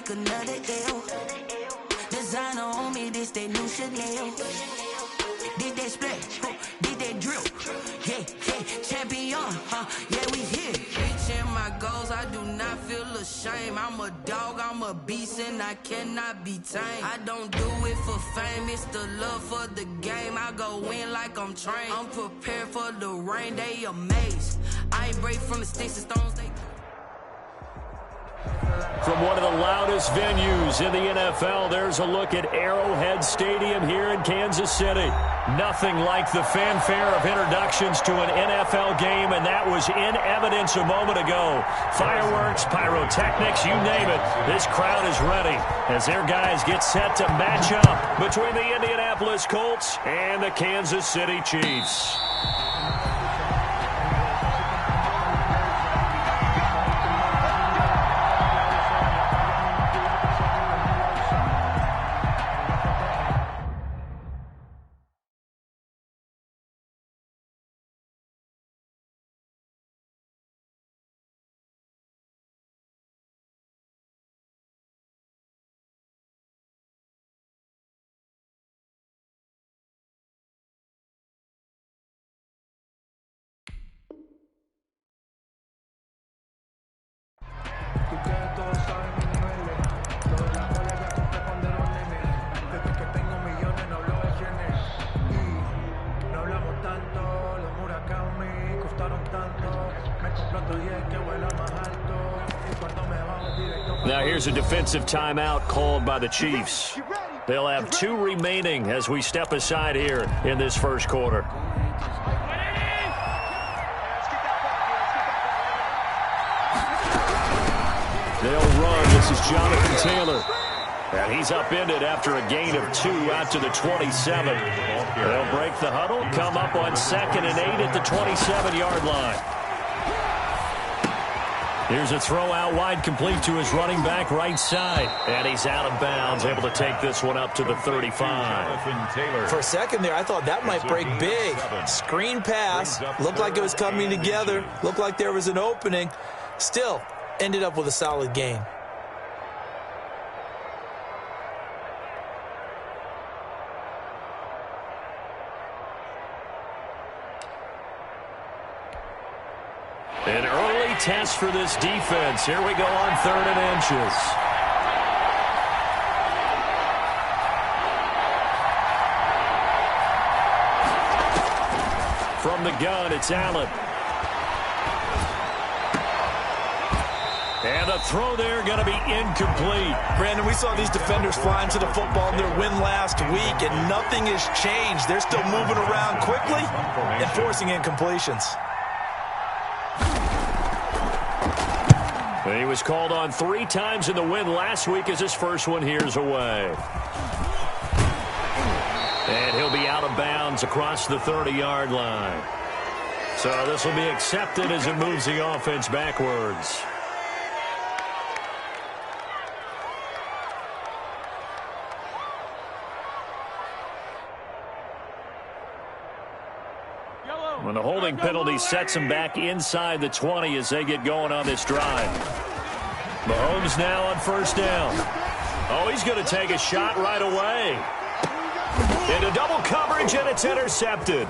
take another L. Designer on me, this that new Chanel. Did they splash? Did they drill? Yeah, champion, yeah, we here. Reaching my goals, I do not feel ashamed. I'm a dog, I'm a beast, and I cannot be tamed. I don't do it for fame, it's the love for the game. I go in like I'm trained. I'm prepared for the rain, they amazed. I ain't break from the sticks and stones, they... From one of the loudest venues in the NFL, there's a look at Arrowhead Stadium here in Kansas City. Nothing like the fanfare of introductions to an NFL game, and that was in evidence a moment ago. Fireworks, pyrotechnics, you name it. This crowd is ready as their guys get set to match up between the Indianapolis Colts and the Kansas City Chiefs. Now here's a defensive timeout called by the Chiefs. They'll have 2 remaining as we step aside here in this first quarter. They'll run. This is Jonathan Taylor. And he's upended after a gain of 2 out to the 27. They'll break the huddle, come up on 2nd and 8 at the 27-yard line. Here's a throw out wide, complete to his running back right side. And he's out of bounds, able to take this one up to the 35. For a second there, I thought that might break big. Screen pass. Looked like it was coming together. Looked like there was an opening. Still, ended up with a solid gain. An early test for this defense. Here we go on 3rd and inches. From the gun, it's Allen. And the throw there going to be incomplete. Brandon, we saw these defenders flying to the football in their win last week, and nothing has changed. They're still moving around quickly and forcing incompletions. He was called on 3 times in the win last week as his first one here's away. And he'll be out of bounds across the 30-yard line. So this will be accepted as it moves the offense backwards. When the holding penalty sets them back inside the 20 as they get going on this drive. Mahomes now on 1st down. Oh, he's going to take a shot right away. Into double coverage, and it's intercepted.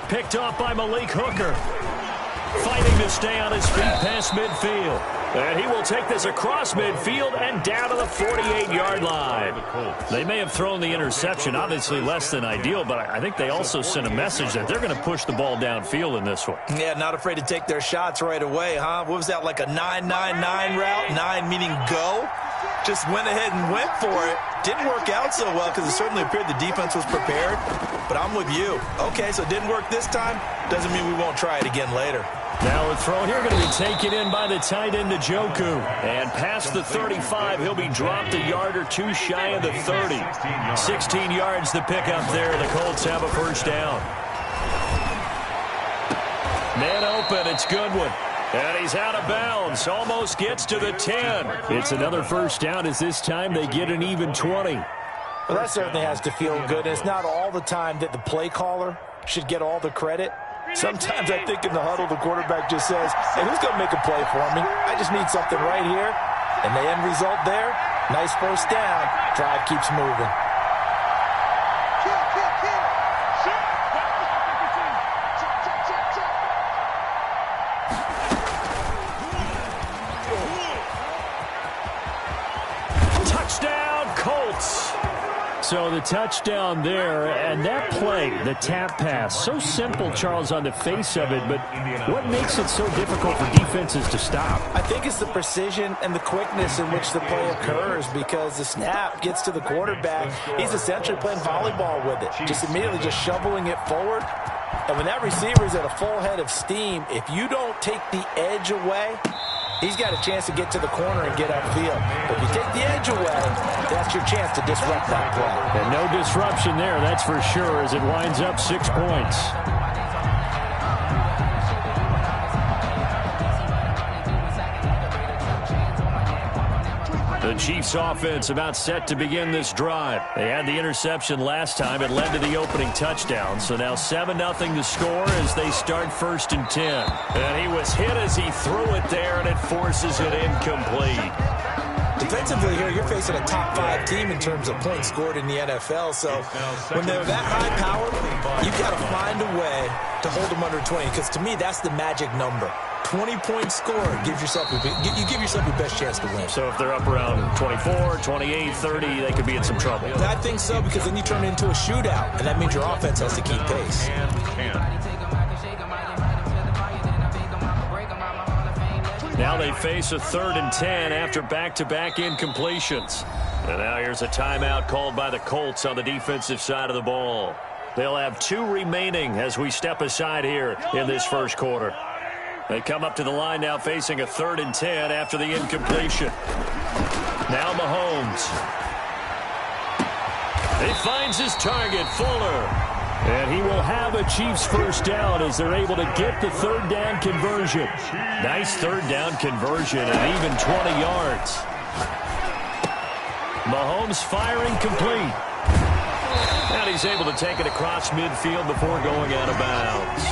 Picked off by Malik Hooker. Fighting to stay on his feet past midfield. And he will take this across midfield and down to the 48-yard line. They may have thrown the interception, obviously less than ideal, but I think they also sent a message that they're going to push the ball downfield in this one. Yeah, not afraid to take their shots right away, huh? What was that, like a 9-9-9 route? 9 meaning go? Just went ahead and went for it. Didn't work out so well because it certainly appeared the defense was prepared. But I'm with you. Okay, so it didn't work this time. Doesn't mean we won't try it again later. Now a throw here going to be taken in by the tight end, Njoku. And past the 35, he'll be dropped a yard or 2 shy of the 30. 16 yards to pick up there. The Colts have a 1st down. Man open, it's Goodwin. And he's out of bounds. Almost gets to the 10. It's another 1st down as this time they get an even 20. Well, that certainly has to feel good. It's not all the time that the play caller should get all the credit. Sometimes I think in the huddle, the quarterback just says, hey, who's going to make a play for me? I just need something right here. And the end result there, Nice first down. Drive keeps moving. Touchdown, Colts. So the touchdown there, and that play, the tap pass, so simple, Charles, on the face of it, but what makes it so difficult for defenses to stop? I think it's the precision and the quickness in which the play occurs, because the snap gets to the quarterback. He's essentially playing volleyball with it, just immediately just shoveling it forward. And when that receiver's at a full head of steam, if you don't take the edge away, he's got a chance to get to the corner and get upfield. But if you take the edge away, that's your chance to disrupt that play. And no disruption there, that's for sure, as it winds up 6 points. The Chiefs offense about set to begin this drive. They had the interception last time. It led to the opening touchdown. So now 7-0 to score as they start 1st and 10. And he was hit as he threw it there, and it forces it incomplete. Defensively here, you're facing a top 5 team in terms of points scored in the NFL. So when they're that high powered, you've got to find a way to hold them under 20. Because to me, that's the magic number. 20-point score gives yourself you give yourself your best chance to win. So if they're up around 24, 28, 30, they could be in some trouble. I think so, because then you turn it into a shootout, and that means your offense has to keep pace. Now they face a 3rd and 10 after back-to-back incompletions. And now here's a timeout called by the Colts on the defensive side of the ball. They'll have 2 remaining as we step aside here in this first quarter. They come up to the line now facing a 3rd and 10 after the incompletion. Now Mahomes. He finds his target, Fuller. And he will have a Chiefs first down as they're able to get the 3rd down conversion. Nice 3rd down conversion and even 20 yards. Mahomes firing complete. And he's able to take it across midfield before going out of bounds.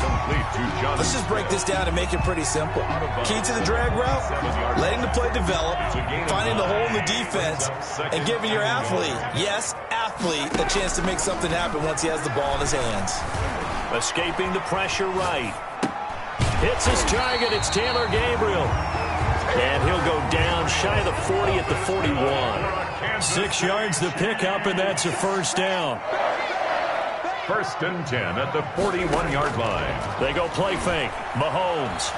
Let's just break this down and make it pretty simple. Key to the drag route, letting the play develop, finding the hole in the defense, and giving your athlete, yes, athlete, a chance to make something happen once he has the ball in his hands. Escaping the pressure right. Hits his target. It's Taylor Gabriel. And he'll go down shy of the 40 at the 41. 6 yards the pickup, and that's a first down. 1st and 10 at the 41-yard line. They go play fake. Mahomes.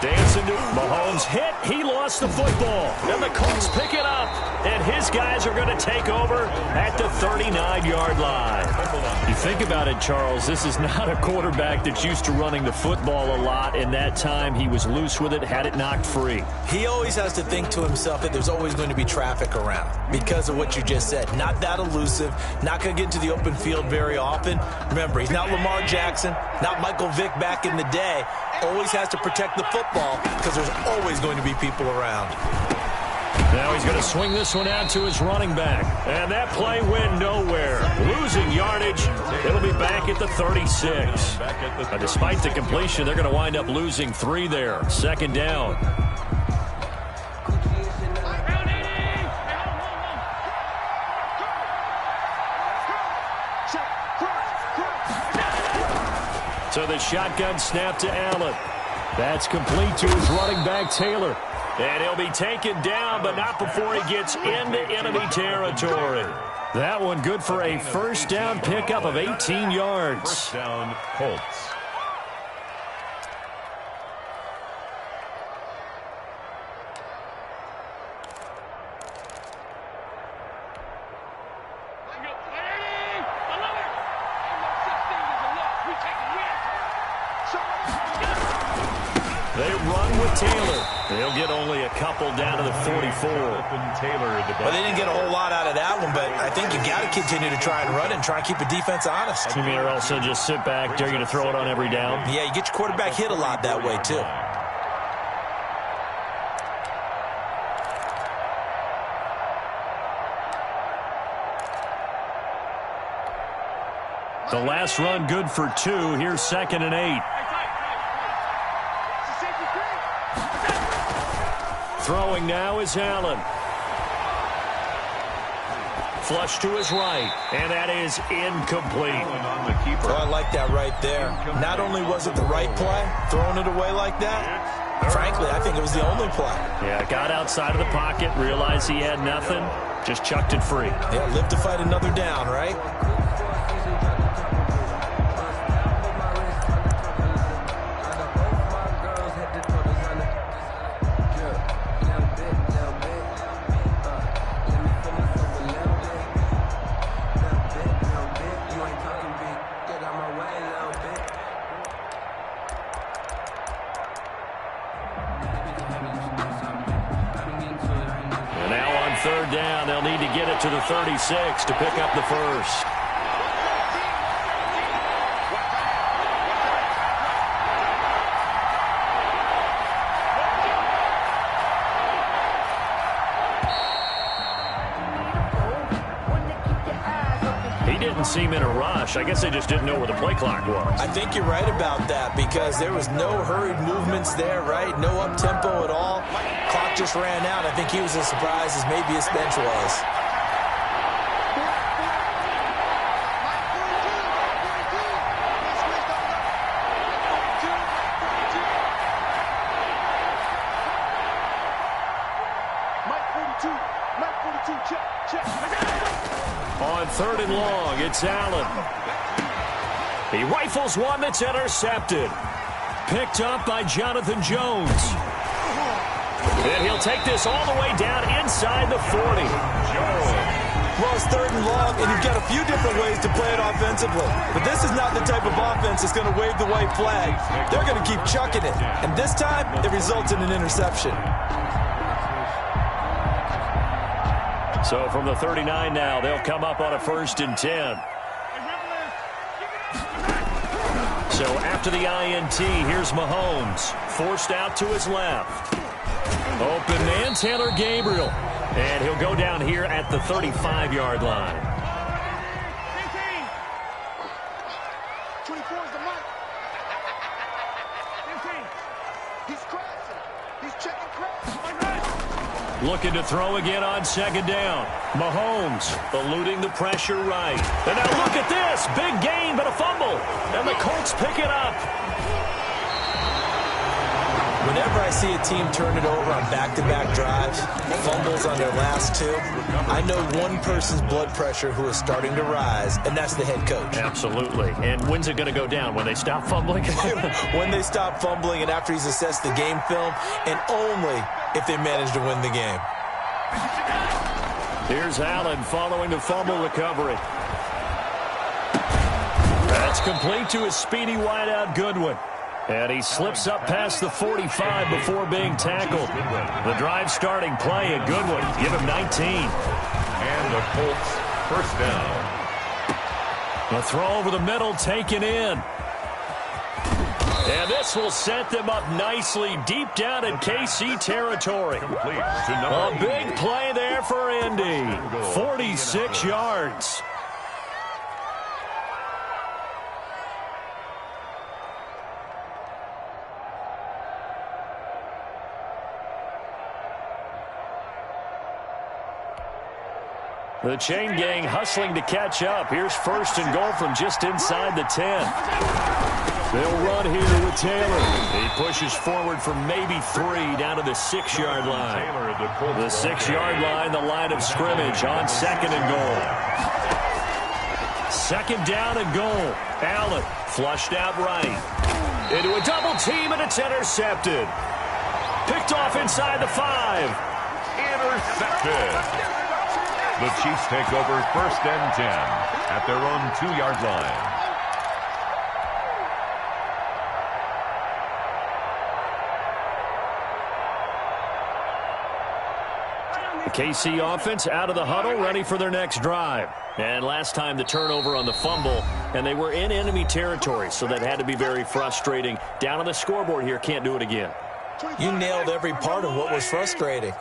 Dancing to Mahomes hit. He lost the football. And the Colts pick it up. And his guys are going to take over at the 39-yard line. You think about it, Charles, this is not a quarterback that's used to running the football a lot. In that time, he was loose with it, had it knocked free. He always has to think to himself that there's always going to be traffic around because of what you just said. Not that elusive, not going to get into the open field very often. Remember, he's not Lamar Jackson, not Michael Vick back in the day. Always has to protect the football because there's always going to be people around. Now he's going to swing this one out to his running back. And that play went nowhere. Losing yardage. It'll be back at the 36. But despite the completion, they're going to wind up losing 3 there. 2nd down. So the shotgun snap to Allen. That's complete to his running back, Taylor. And he'll be taken down, but not before he gets into enemy territory. That one good for a first down pickup of 18 yards. First down, Colts. They run with Taylor. They'll get only a couple down to the 44. Well, they didn't get a whole lot out of that one, but I think you got to continue to try and run it and try and keep the defense honest. You mean or also just sit back, dare you to throw it on every down? Yeah, you get your quarterback hit a lot that way, too. The last run good for 2. Here's 2nd and 8. Throwing now is Allen. Flush to his right, and that is incomplete. Oh, I like that right there. Not only was it the right play, throwing it away like that, frankly, I think it was the only play. Yeah, got outside of the pocket, realized he had nothing, just chucked it free. Yeah, live to fight another down, right? Third down, they'll need to get it to the 36 to pick up the first. He didn't seem in a rush. I guess they just didn't know where the play clock was. I think you're right about that because there was no hurried movements there, right? No up-tempo at all. Clock just ran out. I think he was as surprised as maybe his bench was. On third and long, it's Allen. He rifles one that's intercepted. Picked up by Jonathan Jones. And he'll take this all the way down inside the 40. Well, it's third and long, and you've got a few different ways to play it offensively. But this is not the type of offense that's going to wave the white flag. They're going to keep chucking it. And this time, it results in an interception. So from the 39 now, they'll come up on a 1st and 10. So after the INT, here's Mahomes. Forced out to his left. Open man, Taylor Gabriel. And he'll go down here at the 35-yard line. 24 is the mark. 15. He's crashing. He's checking crash. Looking to throw again on 2nd down. Mahomes eluding the pressure right. And now look at this. Big gain, but a fumble. And the Colts pick it up. Whenever I see a team turn it over on back-to-back drives, fumbles on their last two, I know one person's blood pressure who is starting to rise, and that's the head coach. Absolutely. And when's it going to go down? When they stop fumbling? When they stop fumbling and after he's assessed the game film, and only if they manage to win the game. Here's Allen following the fumble recovery. That's complete to his speedy wideout Goodwin. And he slips up past the 45 before being tackled. The drive starting play, a good one. Give him 19. And the Colts first down. The throw over the middle taken in. And this will set them up nicely deep down in KC territory. A big play there for Indy. 46 yards. The chain gang hustling to catch up. Here's 1st and goal from just inside the 10. They'll run here with Taylor. He pushes forward for maybe 3 down to the 6-yard line. The 6-yard line, the line of scrimmage on 2nd and goal. 2nd down and goal. Allen flushed out right. Into a double team, and it's intercepted. Picked off inside the 5. Intercepted. The Chiefs take over 1st and 10 at their own 2-yard line. The KC offense out of the huddle, ready for their next drive. And last time the turnover on the fumble, and they were in enemy territory, so that had to be very frustrating. Down on the scoreboard here, can't do it again. You nailed every part of what was frustrating.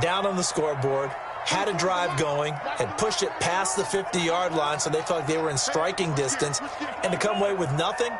Down on the scoreboard, had a drive going, had pushed it past the 50-yard line so they felt like they were in striking distance, and to come away with nothing,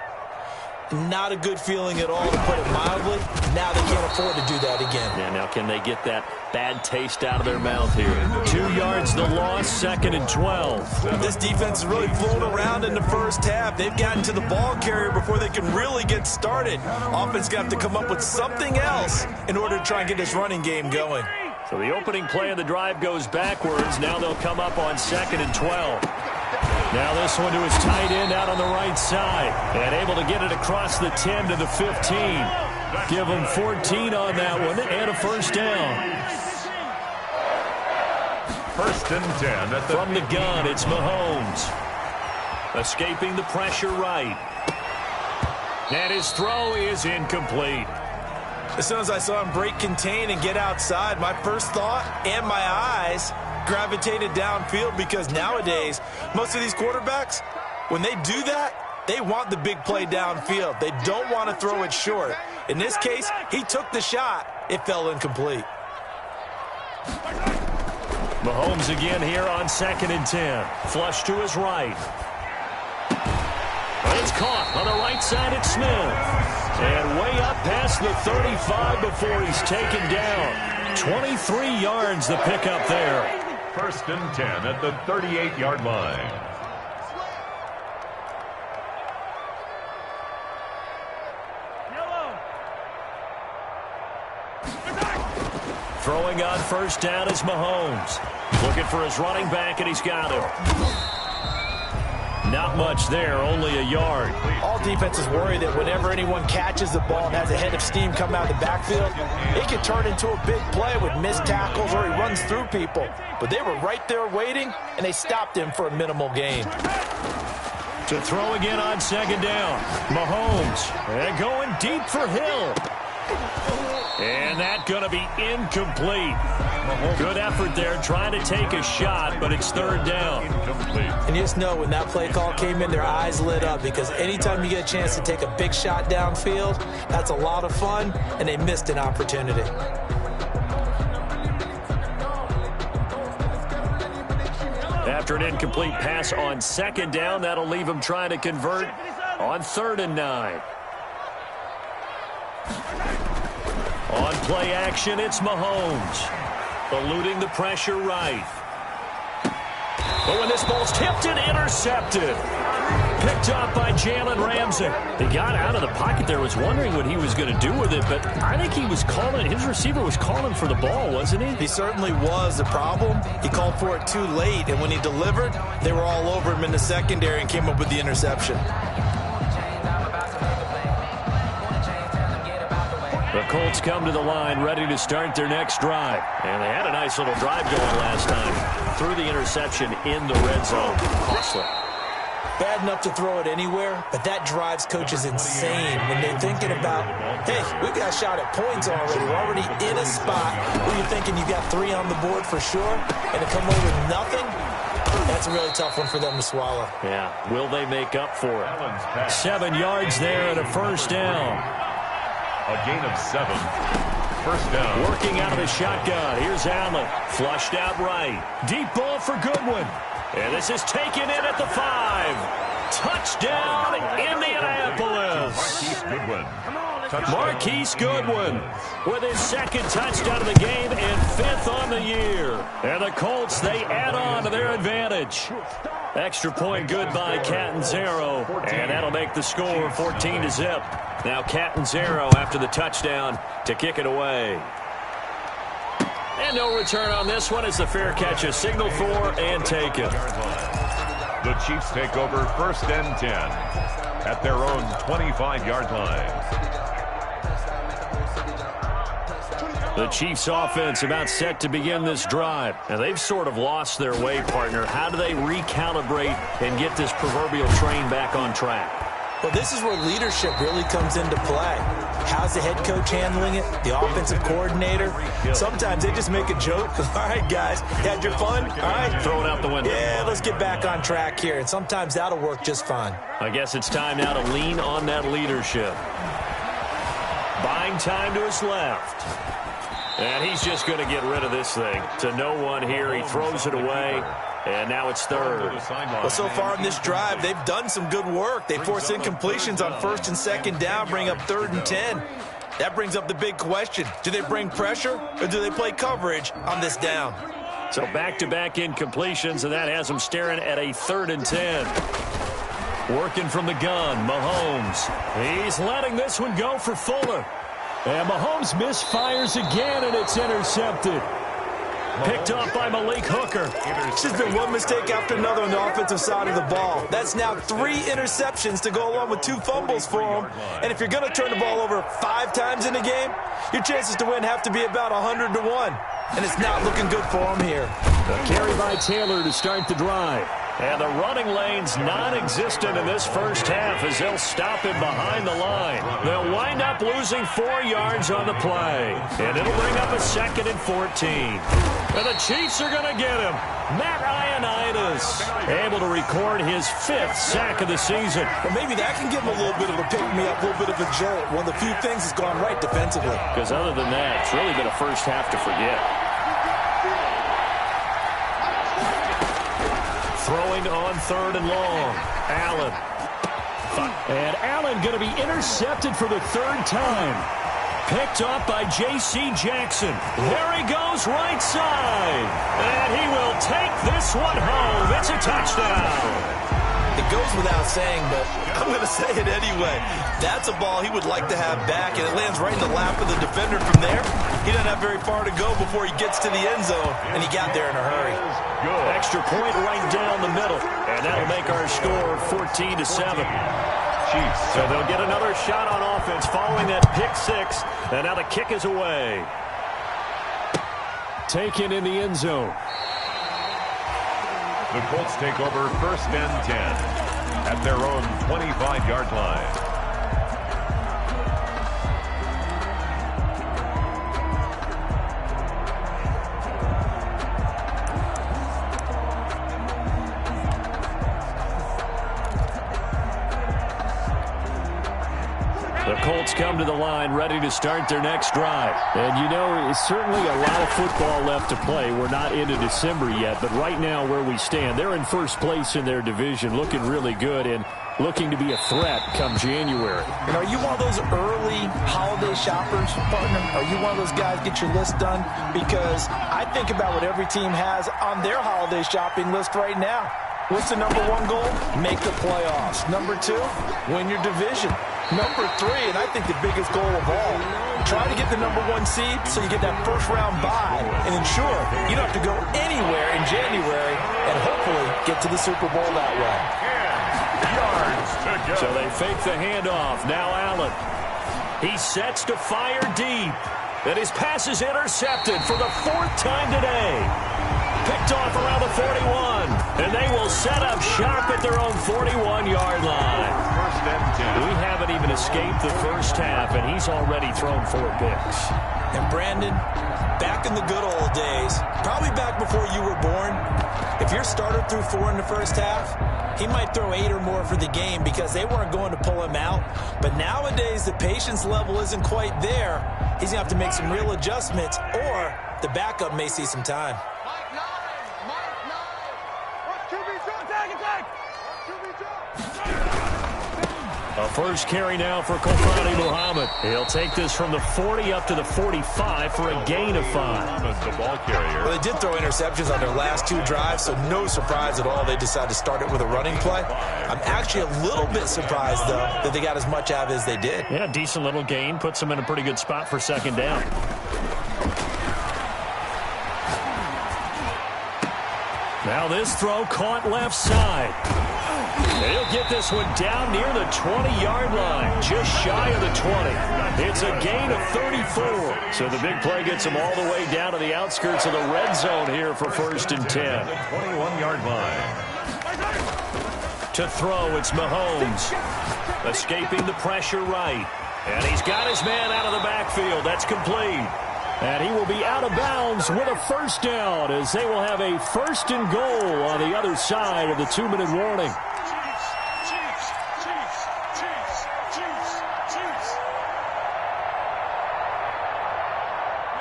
Not a good feeling at all, to put it mildly. Now they can't afford to do that again. Yeah, now can they get that bad taste out of their mouth here? 2 yards the loss, 2nd and 12. This defense has really flown around in the first half. They've gotten to the ball carrier before they can really get started. Offense going to have to come up with something else in order to try and get this running game going. So the opening play of the drive goes backwards. Now they'll come up on 2nd and 12. Now this one to his tight end out on the right side. And able to get it across the 10 to the 15. Give him 14 on that one and a first down. 1st and 10. From the gun, it's Mahomes. Escaping the pressure right. And his throw is incomplete. As soon as I saw him break contain and get outside, my first thought and my eyes gravitated downfield, because nowadays, most of these quarterbacks, when they do that, they want the big play downfield. They don't want to throw it short. In this case, he took the shot. It fell incomplete. Mahomes again here on 2nd and 10. Flush to his right. It's caught on the right side. It's Smith. And way up past the 35 before he's taken down. 23 yards the pickup there. 1st and 10 at the 38-yard line. Throwing on 1st down is Mahomes. Looking for his running back, and he's got him. Not much there, only a yard. All defenses worry that whenever anyone catches the ball and has a head of steam come out of the backfield, it can turn into a big play with missed tackles or he runs through people. But they were right there waiting, and they stopped him for a minimal gain. To throw again on 2nd down. Mahomes. And going deep for Hill. And that's going to be incomplete. Good effort there, trying to take a shot, but it's 3rd down. And you just know when that play call came in, their eyes lit up, because anytime you get a chance to take a big shot downfield, that's a lot of fun, and they missed an opportunity. After an incomplete pass on 2nd down, that'll leave him trying to convert on 3rd and 9. On play action, it's Mahomes. Eluding the pressure right. But when this ball's tipped and intercepted. Picked up by Jalen Ramsey. He got out of the pocket there, was wondering what he was going to do with it, but I think he was calling, his receiver was calling for the ball, wasn't he? He certainly was. The problem, he called for it too late, and when he delivered, they were all over him in the secondary and came up with the interception. The Colts come to the line, ready to start their next drive. And they had a nice little drive going last time. Threw the interception in the red zone. Costly. Bad enough to throw it anywhere, but that drives coaches insane when they're thinking about, hey, we've got a shot at points already. We're already in a spot where you're thinking you got 3 on the board for sure, and to come away with nothing, that's a really tough one for them to swallow. Yeah, will they make up for it? 7 yards there and a first down. A gain of 7. First down. Working out of the shotgun. Here's Allen. Flushed out right. Deep ball for Goodwin. And this is taken in at the 5. Touchdown, Indianapolis. Marquise Goodwin with his 2nd touchdown of the game and 5th on the year. And the Colts, they add on to their advantage. Extra point good by Catanzaro. And that'll make the score 14-0. Now Catanzaro after the touchdown to kick it away. And no return on this one as the fair catch is signaled for and taken. The Chiefs take over 1st and 10 at their own 25-yard line. The Chiefs offense about set to begin this drive. And they've sort of lost their way, partner. How do they recalibrate and get this proverbial train back on track? Well, this is where leadership really comes into play. How's the head coach handling it? The offensive coordinator? Sometimes they just make a joke. All right, guys, you had your fun? All right. Throw it out the window. Yeah, let's get back on track here. And sometimes that'll work just fine. I guess it's time now to lean on that leadership. Buying time to his left. And he's just going to get rid of this thing. To no one here. He throws it away. And now it's third. Well, so far in this drive, they've done some good work. They force incompletions on first and second down, bring up 3rd and 10. That brings up the big question. Do they bring pressure or do they play coverage on this down? So back-to-back incompletions, and that has them staring at a 3rd and 10. Working from the gun, Mahomes. He's letting this one go for Fuller. And Mahomes misfires again, and it's intercepted. Picked off by Malik Hooker. It's just been one mistake after another on the offensive side of the ball. That's now 3 interceptions to go along with 2 fumbles for him. And if you're going to turn the ball over 5 times in a game, your chances to win have to be about 100 to 1. And it's not looking good for him here. A carry by Taylor to start the drive. And the running lane's non-existent in this first half as they'll stop him behind the line. They'll wind up losing 4 yards on the play. And it'll bring up a 2nd and 14. And the Chiefs are going to get him. Matt Ioannidis able to record his 5th sack of the season. Well, maybe that can give him a little bit of a pick-me-up, a little bit of a jolt. One of the few things that's gone right defensively. Because other than that, it's really been a first half to forget. Throwing on 3rd and long. Allen. And Allen going to be intercepted for the 3rd time. Picked off by J.C. Jackson. There he goes right side. And he will take this one home. It's a touchdown. It goes without saying, but I'm going to say it anyway. That's a ball he would like to have back, and it lands right in the lap of the defender from there. He doesn't have very far to go before he gets to the end zone, and he got there in a hurry. Extra point right down the middle, and that'll make our score 14-7. So they'll get another shot on offense following that pick 6, and now the kick is away. Taken in the end zone. The Colts take over 1st and 10 at their own 25-yard line. The Colts come to the line ready to start their next drive. And, you know, it's certainly a lot of football left to play. We're not into December yet, but right now where we stand, they're in first place in their division, looking really good and looking to be a threat come January. And are you one of those early holiday shoppers, partner? Are you one of those guys get your list done? Because I think about what every team has on their holiday shopping list right now. What's the number 1 goal? Make the playoffs. Number 2, win your division. Number 3, and I think the biggest goal of all, try to get the number 1 seed so you get that first-round bye and ensure you don't have to go anywhere in January and hopefully get to the Super Bowl that way. So they fake the handoff. Now Allen. He sets to fire deep. And his pass is intercepted for the 4th time today. Picked off around the 41. And they will set up shop at their own 41-yard line. We haven't even escaped the first half, and he's already thrown 4 picks. And Brandon, back in the good old days, probably back before you were born, if your starter threw 4 in the first half, he might throw 8 or more for the game because they weren't going to pull him out. But nowadays, the patience level isn't quite there. He's going to have to make some real adjustments, or the backup may see some time. A first carry now for Kofani Muhammad. He'll take this from the 40 up to the 45 for a gain of 5. The ball carrier. Well, they did throw interceptions on their last 2 drives, so no surprise at all they decided to start it with a running play. I'm actually a little bit surprised, though, that they got as much out of it as they did. Yeah, decent little gain. Puts them in a pretty good spot for 2nd down. Now this throw caught left side. They'll get this one down near the 20-yard line, just shy of the 20. It's a gain of 34. So the big play gets them all the way down to the outskirts of the red zone here for 1st and 10. The 21-yard line. To throw, it's Mahomes. Escaping the pressure right. And he's got his man out of the backfield. That's complete. And he will be out of bounds with a 1st down as they will have a 1st and goal on the other side of the 2-minute warning.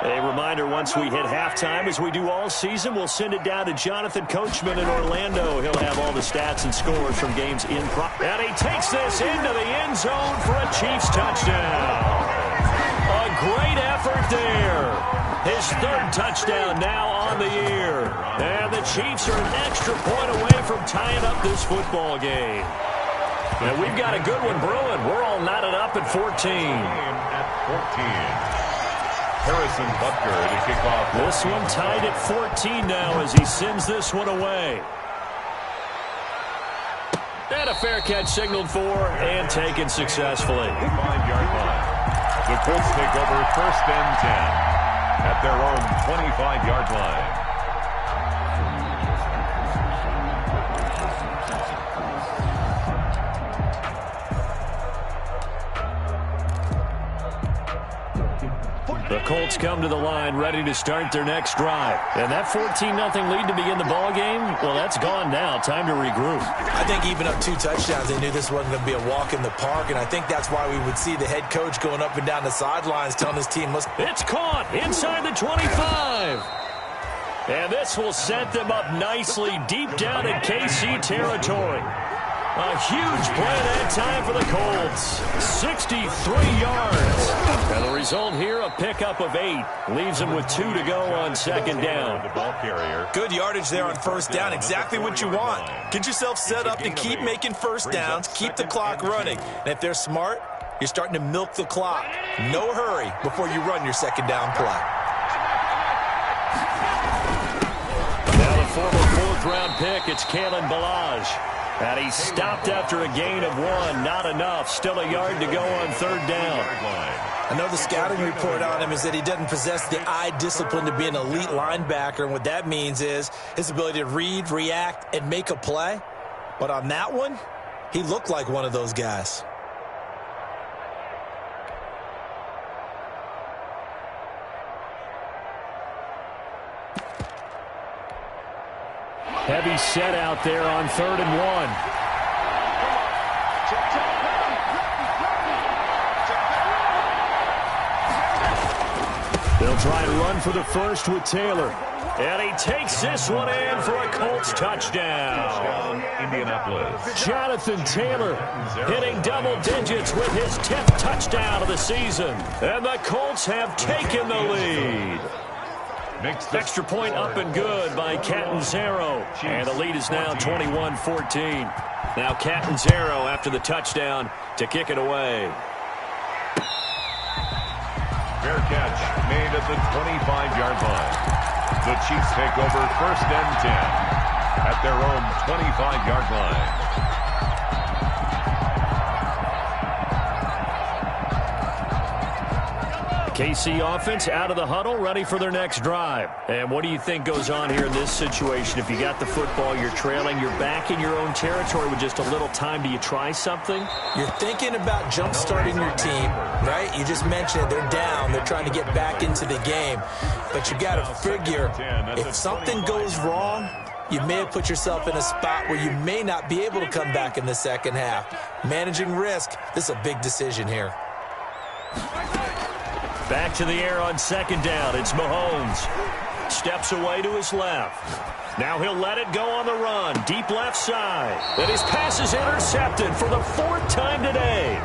A reminder, once we hit halftime, as we do all season, we'll send it down to Jonathan Coachman in Orlando. He'll have all the stats and scores from games in and he takes this into the end zone for a Chiefs touchdown. A great effort there. His third touchdown now on the year. And the Chiefs are an extra point away from tying up this football game. And we've got a good one brewing. We're all knotted up at 14. At 14. Harrison Butker to kick off. This one tied at 14 now as he sends this one away. And a fair catch signaled for and taken successfully. 5-yard line. The Colts take over 1st and 10 at their own 25-yard line. The Colts come to the line ready to start their next drive. And that 14-0 lead to begin the ball game, well, that's gone now. Time to regroup. I think even up 2 touchdowns, they knew this wasn't going to be a walk in the park, and I think that's why we would see the head coach going up and down the sidelines telling his team, let's... It's caught inside the 25. And this will set them up nicely deep down in KC territory. A huge play that time for the Colts. 63 yards. And the result here, a pickup of 8. Leaves them with 2 to go on 2nd down. The ball carrier. Good yardage there on 1st down. Exactly what you want. Get yourself set up to keep making 1st downs. Keep the clock running. And if they're smart, you're starting to milk the clock. No hurry before you run your 2nd down play. Now the former 4th-round pick, it's Kalen Ballage. And he stopped after a gain of 1. Not enough. Still a yard to go on 3rd down. I know the scouting report on him is that he doesn't possess the eye discipline to be an elite linebacker. And what that means is his ability to read, react, and make a play. But on that one, he looked like one of those guys. Heavy set out there on 3rd and 1. They'll try and run for the first with Taylor. And he takes this one in for a Colts touchdown. Indianapolis. Jonathan Taylor hitting double digits with his 10th touchdown of the season. And the Colts have taken the lead. Extra point up and good by Catanzaro. And the lead is now 21-14. Now Catanzaro after the touchdown to kick it away. Fair catch made at the 25-yard line. The Chiefs take over 1st and 10 at their own 25-yard line. KC offense out of the huddle, ready for their next drive. And what do you think goes on here in this situation? If you got the football, you're trailing, you're back in your own territory with just a little time. Do you try something? You're thinking about jump-starting your team, right? You just mentioned it. They're down. They're trying to get back into the game. But you got to figure, if something goes wrong, you may have put yourself in a spot where you may not be able to come back in the 2nd half. Managing risk, this is a big decision here. Back to the air on 2nd down. It's Mahomes. Steps away to his left. Now he'll let it go on the run. Deep left side. And his pass is intercepted for the 4th time today.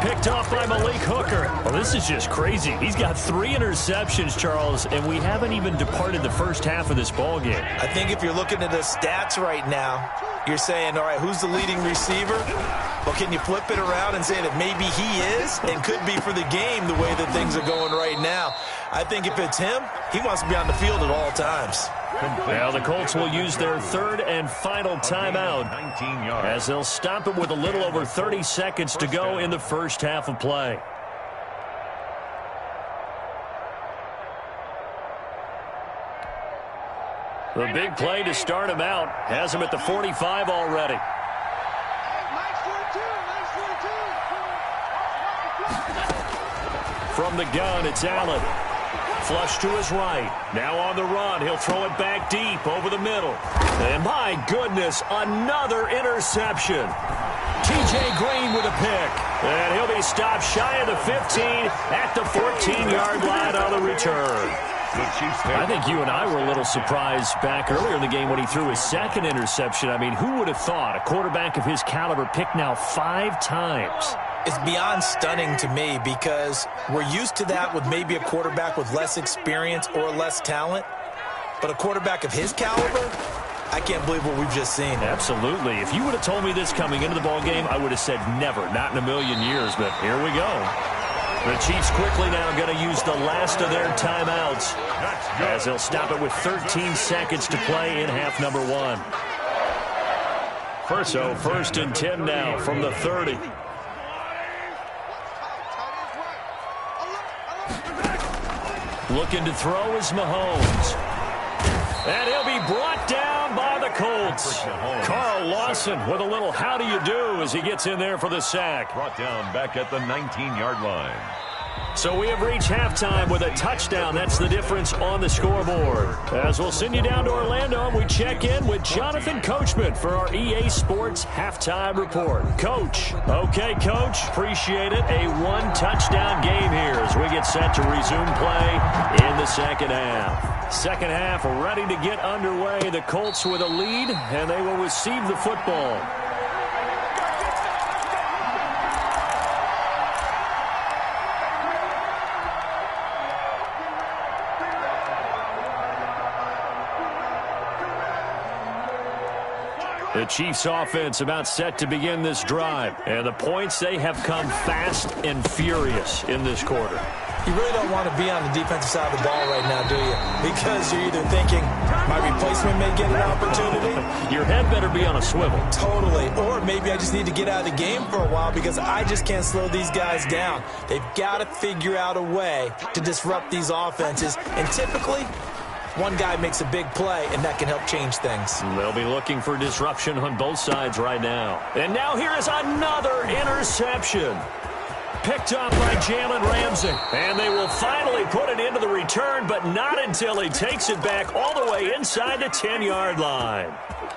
Picked off by Malik Hooker. Well, this is just crazy. He's got 3 interceptions, Charles, and we haven't even departed the first half of this ball game. I think if you're looking at the stats right now, you're saying, all right, who's the leading receiver? Well, can you flip it around and say that maybe he is and could be for the game the way that things are going right now? I think if it's him, he wants to be on the field at all times. Now the Colts will use their 3rd and final timeout as they'll stop it with a little over 30 seconds to go in the first half of play. The big play to start him out has him at the 45 already. From the gun, it's Allen. Flush to his right. Now on the run. He'll throw it back deep over the middle. And my goodness, another interception. T.J. Green with a pick. And he'll be stopped shy of the 15 at the 14-yard line on the return. I think you and I were a little surprised back earlier in the game when he threw his second interception. I mean, who would have thought a quarterback of his caliber picked now 5 times? It's beyond stunning to me because we're used to that with maybe a quarterback with less experience or less talent. But a quarterback of his caliber, I can't believe what we've just seen. Absolutely. If you would have told me this coming into the ball game, I would have said never, not in a million years. But here we go. The Chiefs quickly now going to use the last of their timeouts as they'll stop it with 13 seconds to play in half number 1. So first and 10 now from the 30. Looking to throw is Mahomes. And he'll be brought down by the Colts. Carl Lawson with a little how do you do as he gets in there for the sack. Brought down back at the 19-yard line. So we have reached halftime with a touchdown. That's the difference on the scoreboard. As we'll send you down to Orlando, we check in with Jonathan Coachman for our EA Sports Halftime Report. Coach. Okay, Coach. Appreciate it. A 1-touchdown game here as we get set to resume play in the second half. Second half ready to get underway. The Colts with a lead, and they will receive the football. The Chiefs offense about set to begin this drive. And the points, they have come fast and furious in this quarter. You really don't want to be on the defensive side of the ball right now, do you? Because you're either thinking, my replacement may get an opportunity. Your head better be on a swivel. Totally. Or maybe I just need to get out of the game for a while because I just can't slow these guys down. They've got to figure out a way to disrupt these offenses. And typically, one guy makes a big play, and that can help change things. They'll be looking for disruption on both sides right now. And now here is another interception. Picked up by Jalen Ramsey. And they will finally put it into the return, but not until he takes it back all the way inside the 10-yard line.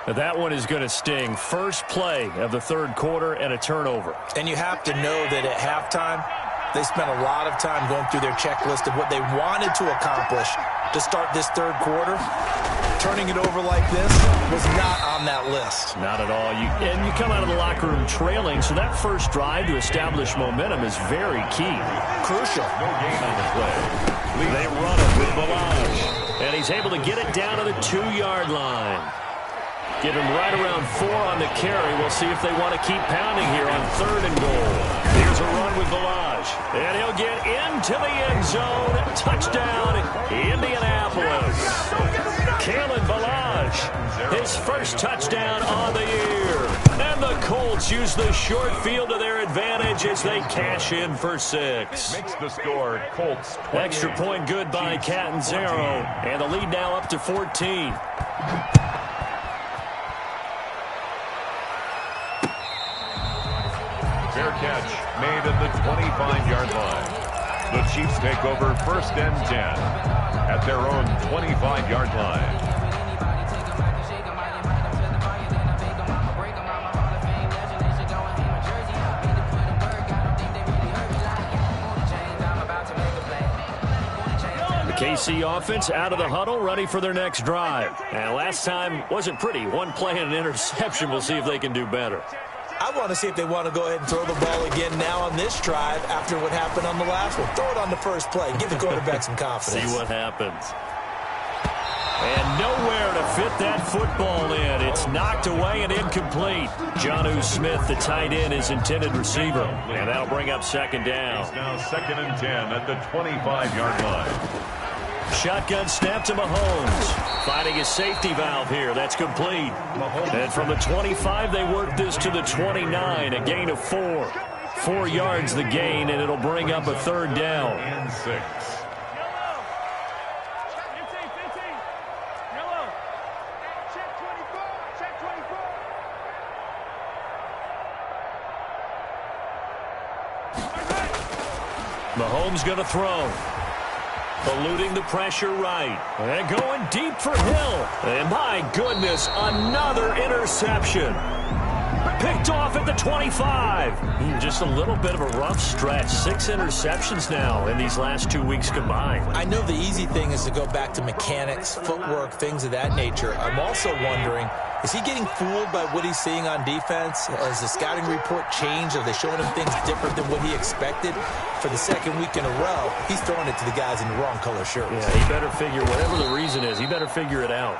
That one is going to sting. First play of the third quarter and a turnover. And you have to know that at halftime, they spent a lot of time going through their checklist of what they wanted to accomplish to start this third quarter. Turning it over like this was not on that list. Not at all. And you come out of the locker room trailing, so that first drive to establish momentum is very key. Crucial. No gain on the play. They run it with Balaj. And he's able to get it down to the 2-yard line. Give him right around 4 on the carry. We'll see if they want to keep pounding here on 3rd and goal. Here's a run with Balaj. And he'll get into the end zone. Touchdown, Indianapolis. Kalen Balaj, his first touchdown on the year. And the Colts use the short field to their advantage as they cash in for 6. Makes the score Colts 28. Extra point good by Catanzaro. And the lead now up to 14. Fair catch made at the 25-yard line. The Chiefs take over 1st and 10 at their own 25-yard line. The KC offense out of the huddle, ready for their next drive. And last time wasn't pretty. One play and an interception. We'll see if they can do better. I want to see if they want to go ahead and throw the ball again now on this drive after what happened on the last one. Throw it on the first play. Give the quarterback some confidence. See what happens. And nowhere to fit that football in. It's knocked away and incomplete. Jonnu Smith, the tight end, is intended receiver. And that'll bring up 2nd down. It's now 2nd and 10 at the 25-yard line. Shotgun snap to Mahomes. Finding his safety valve here. That's complete. And from the 25, they work this to the 29. A gain of 4. 4 yards the gain, and it'll bring up a 3rd down. And 6. Mahomes going to throw. Eluding the pressure right. And going deep for Hill. And my goodness, another interception. picked off at the 25. Just a little bit of a rough stretch. 6 interceptions now in these last 2 weeks combined. I know the easy thing is to go back to mechanics, footwork, things of that nature. I'm also wondering, is he getting fooled by what he's seeing on defense? Has the scouting report changed? Are they showing him things different than what he expected? For the second week in a row, he's throwing it to the guys in the wrong color shirts. Yeah, he better figure, whatever the reason is, he better figure it out.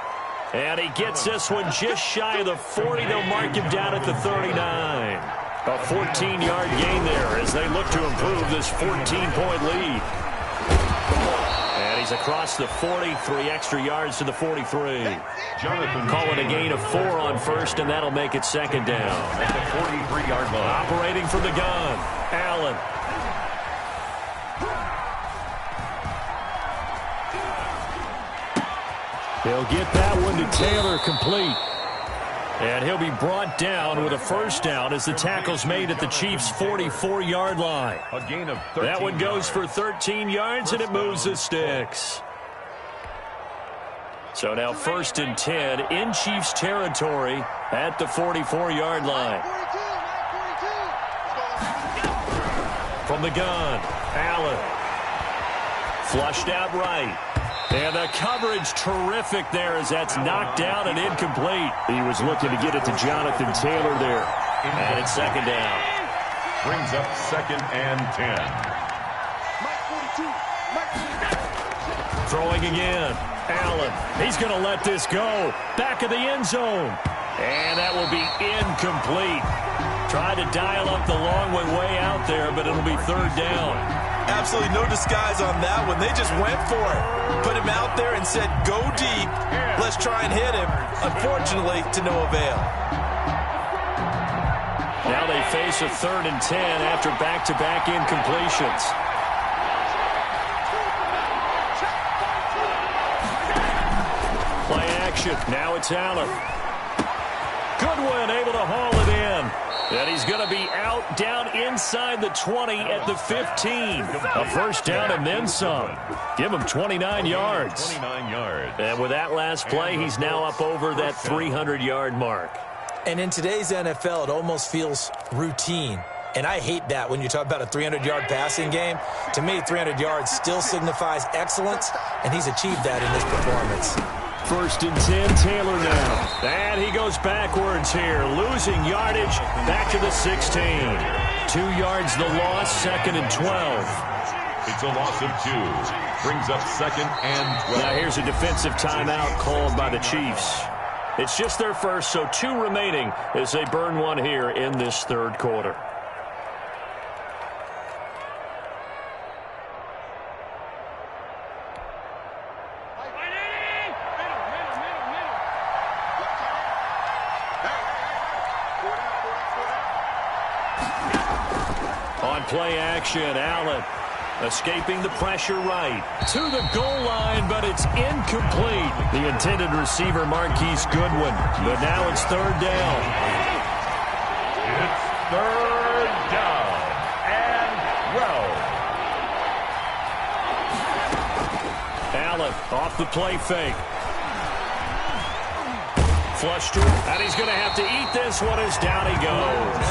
And he gets this one just shy of the 40. They'll mark him down at the 39. A 14-yard gain there as they look to improve this 14-point lead. And he's across the 40, 3 extra yards to the 43. Calling a gain of 4 on first, and that'll make it second down. At the 43-yard line. Operating from the gun, Allen. He'll get that one to Taylor complete. And he'll be brought down with a first down as the tackle's made at the Chiefs' 44-yard line. A gain of 13. That one goes for 13 yards, and it moves the sticks. So now 1st and 10 in Chiefs territory at the 44-yard line. From the gun, Allen. Flushed out right. And the coverage terrific there as that's knocked down and incomplete. He was looking to get it to Jonathan Taylor there. And it's second down. Brings up 2nd and 10. Throwing again. Allen. He's going to let this go. Back of the end zone. And that will be incomplete. Tried to dial up the long way out there, but it'll be 3rd down. Absolutely no disguise on that one. They just went for it. Put him out there and said, go deep. Let's try and hit him. Unfortunately, to no avail. Now they face a 3rd and 10 after back-to-back incompletions. Play action. Now it's Allen. Goodwin able to haul it in. And he's going to be out down inside the 20 at the 15. A first down and then some. Give him 29 yards. 29 yards. And with that last play, he's now up over that 300-yard mark. And in today's NFL, it almost feels routine. And I hate that when you talk about a 300-yard passing game. To me, 300 yards still signifies excellence, and he's achieved that in this performance. 1st and 10, Taylor now. And he goes backwards here, losing yardage back to the 16. 2 yards the loss, 2nd and 12. It's a loss of 2. Brings up 2nd and 12. Now here's a defensive timeout called by the Chiefs. It's just their first, so 2 remaining as they burn one here in this 3rd quarter. Play action, Allen escaping the pressure right to the goal line, but it's incomplete. The intended receiver, Marquise Goodwin, but now it's 3rd down. It's 3rd down and well. Allen off the play fake. Flush through, and he's going to have to eat this one as down he goes.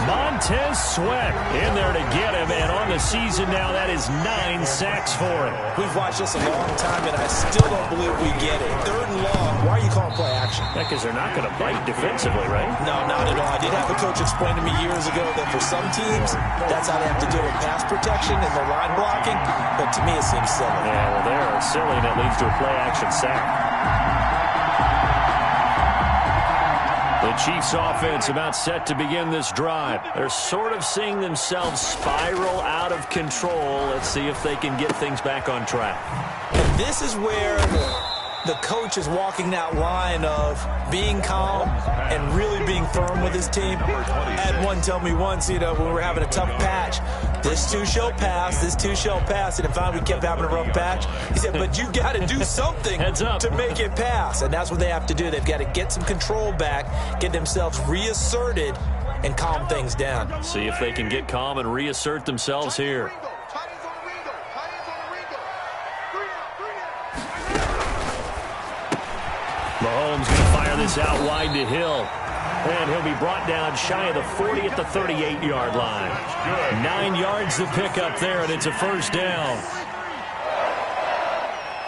Montez Sweat in there to get him, and on the season now, that is 9 sacks for him. We've watched this a long time, and I still don't believe we get it. 3rd and long, why are you calling play action? Yeah, because they're not going to bite defensively, right? No, not at all. I did have a coach explain to me years ago that for some teams, that's how they have to deal with pass protection and the line blocking, but to me it seems silly. Yeah, well, they're silly, and it leads to a play action sack. The Chiefs offense about set to begin this drive. They're sort of seeing themselves spiral out of control. Let's see if they can get things back on track. And this is where the coach is walking that line of being calm and really being firm with his team. I had one tell me once, when we were having a tough patch, this too shall pass, this too shall pass. And finally we kept having a rough patch. He said, but you got to do something to make it pass. And that's what they have to do. They've got to get some control back, get themselves reasserted, and calm things down. See if they can get calm and reassert themselves here. Mahomes going to fire this out wide to Hill. And he'll be brought down shy of the 40 at the 38-yard line. 9 yards to pick up there, and it's a first down.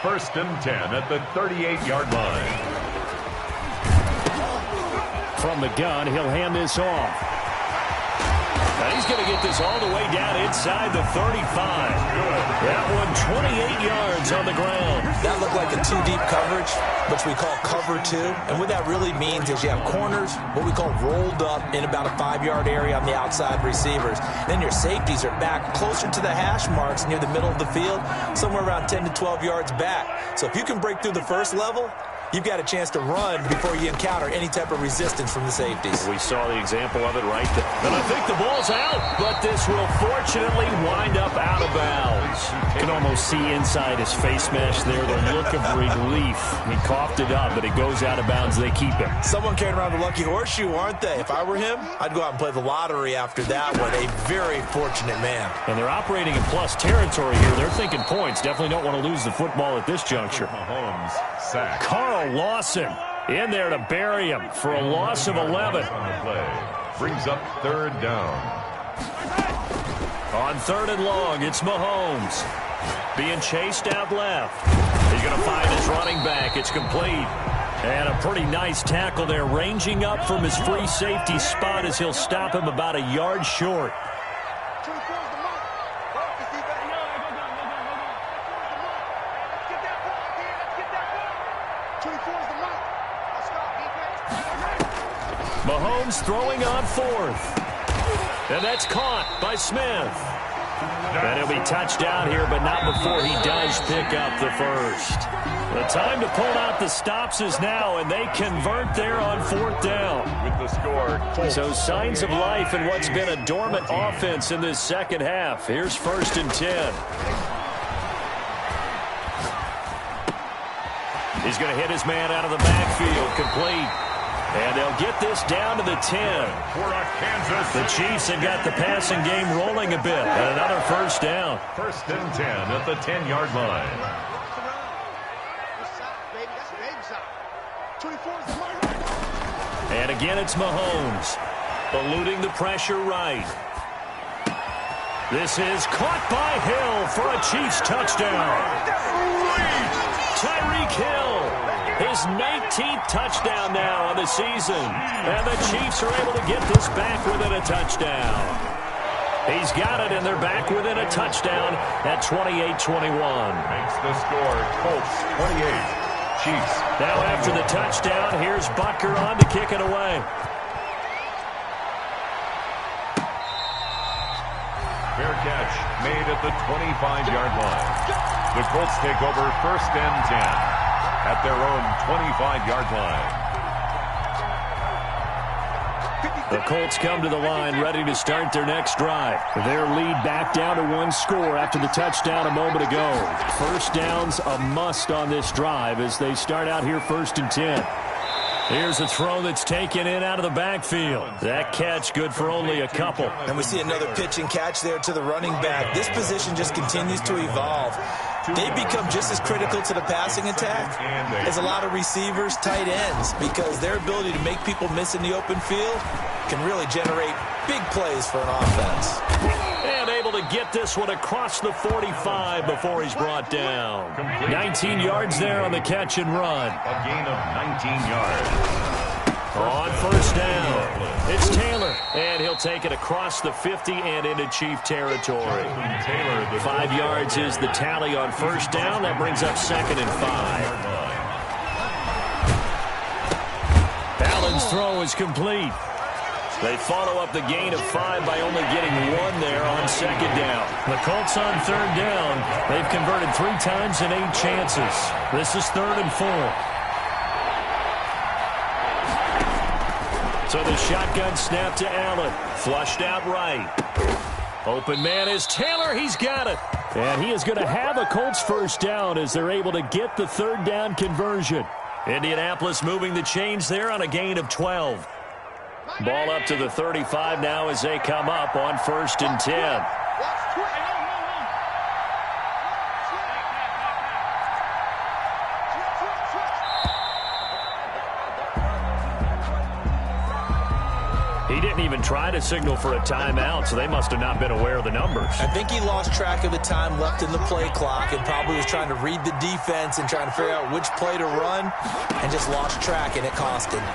First and 10 at the 38-yard line. From the gun, he'll hand this off. Now he's going to get this all the way down inside the 35. That one 28 yards on the ground. That looked like a two-deep coverage, which we call cover two. And what that really means is you have corners, what we call rolled up in about a 5-yard area on the outside receivers. Then your safeties are back closer to the hash marks near the middle of the field, somewhere around 10 to 12 yards back. So if you can break through the first level, you've got a chance to run before you encounter any type of resistance from the safeties. We saw the example of it right there. And I think the ball's out, but this will fortunately wind up out of bounds. You can almost see inside his face mesh there the look of relief. He coughed it up, but it goes out of bounds. They keep him. Someone carrying around the lucky horseshoe, aren't they? If I were him, I'd go out and play the lottery after that one. A very fortunate man. And they're operating in plus territory here. They're thinking points. Definitely don't want to lose the football at this juncture. Mahomes sack. Carl Lawson in there to bury him for a loss of 11. On the play. Brings up third down. On third and long, it's Mahomes. Being chased out left. He's going to find his running back. It's complete. And a pretty nice tackle there, ranging up from his free safety spot as he'll stop him about a yard short. Mahomes throwing on fourth. And that's caught by Smith. And he'll be touchdown here, but not before he does pick up the first. The time to pull out the stops is now, and they convert there on fourth down. With the score. So signs of life in what's been a dormant offense in this second half. Here's first and 10. He's going to hit his man out of the backfield, complete. And they'll get this down to the 10. The Chiefs have got the passing game rolling a bit. And another first down. First and 10 at the 10-yard line. And again, it's Mahomes. Eluding the pressure right. This is caught by Hill for a Chiefs touchdown. Tyreek Hill. His 19th touchdown now on the season. And the Chiefs are able to get this back within a touchdown. He's got it, and they're back within a touchdown at 28-21. Makes the score Colts 28. Chiefs. Now after the touchdown, here's Butker on to kick it away. Fair catch made at the 25-yard line. The Colts take over first and 10. At their own 25-yard line. The Colts come to the line ready to start their next drive. Their lead back down to one score after the touchdown a moment ago. First down's a must on this drive as they start out here first and 10. Here's a throw that's taken in out of the backfield. That catch good for only a couple. And we see another pitch and catch there to the running back. This position just continues to evolve. They become just as critical to the passing attack as a lot of receivers, tight ends, because their ability to make people miss in the open field can really generate big plays for an offense. And able to get this one across the 45 before he's brought down. 19 yards there on the catch and run. A gain of 19 yards. On first down, it's Taylor, and he'll take it across the 50 and into Chief territory. 5 yards is the tally on first down. That brings up second and 5. Allen's throw is complete. They follow up the gain of 5 by only getting 1 there on second down. The Colts on third down. They've converted 3 times in 8 chances. This is third and 4. So the shotgun snap to Allen. Flushed out right. Open man is Taylor. He's got it. And he is going to have a Colts first down as they're able to get the third down conversion. Indianapolis moving the chains there on a gain of 12. Ball up to the 35 now as they come up on first and 10. He didn't even try to signal for a timeout, so they must have not been aware of the numbers. I think he lost track of the time left in the play clock and probably was trying to read the defense and trying to figure out which play to run and just lost track, and it cost him.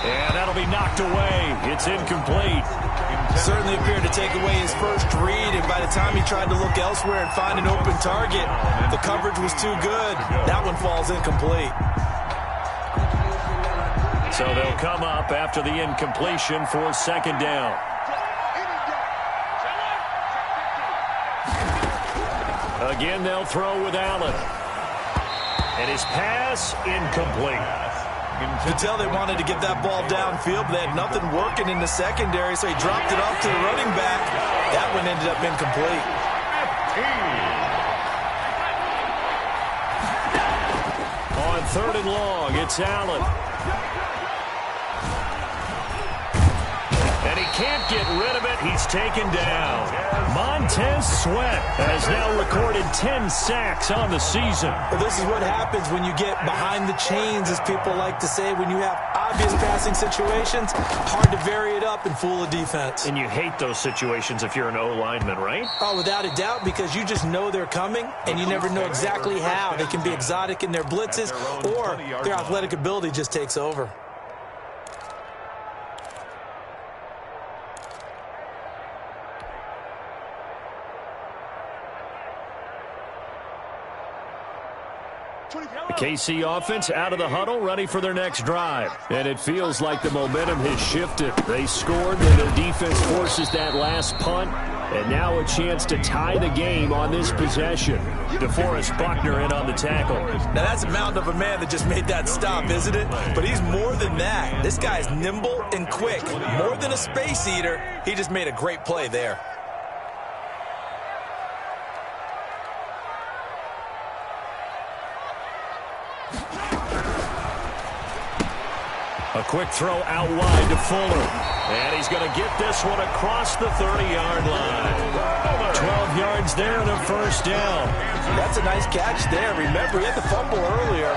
And that'll be knocked away. It's incomplete. Certainly appeared to take away his first read, and by the time he tried to look elsewhere and find an open target, the coverage was too good. That one falls incomplete. So they'll come up after the incompletion for second down. Again, they'll throw with Allen. And his pass, incomplete. You could tell they wanted to get that ball downfield, but they had nothing working in the secondary, so he dropped it off to the running back. That one ended up incomplete. On 3rd and long, it's Allen. And he can't get rid of it. He's taken down. Montez Sweat has now recorded 10 sacks on the season. Well, this is what happens when you get behind the chains, as people like to say. When you have obvious passing situations, hard to vary it up and fool a defense. And you hate those situations if you're an O-lineman, right? Oh, without a doubt, because you just know they're coming, and you never know exactly how. They can be exotic in their blitzes, or their athletic ability just takes over. The KC offense out of the huddle, ready for their next drive. And it feels like the momentum has shifted. They scored, then their defense forces that last punt. And now a chance to tie the game on this possession. DeForest Buckner in on the tackle. Now that's a mountain of a man that just made that stop, isn't it? But he's more than that. This guy's nimble and quick. More than a space eater, he just made a great play there. A quick throw out wide to Fuller. And he's going to get this one across the 30-yard line. 12 yards there and a first down. That's a nice catch there. Remember, he had the fumble earlier.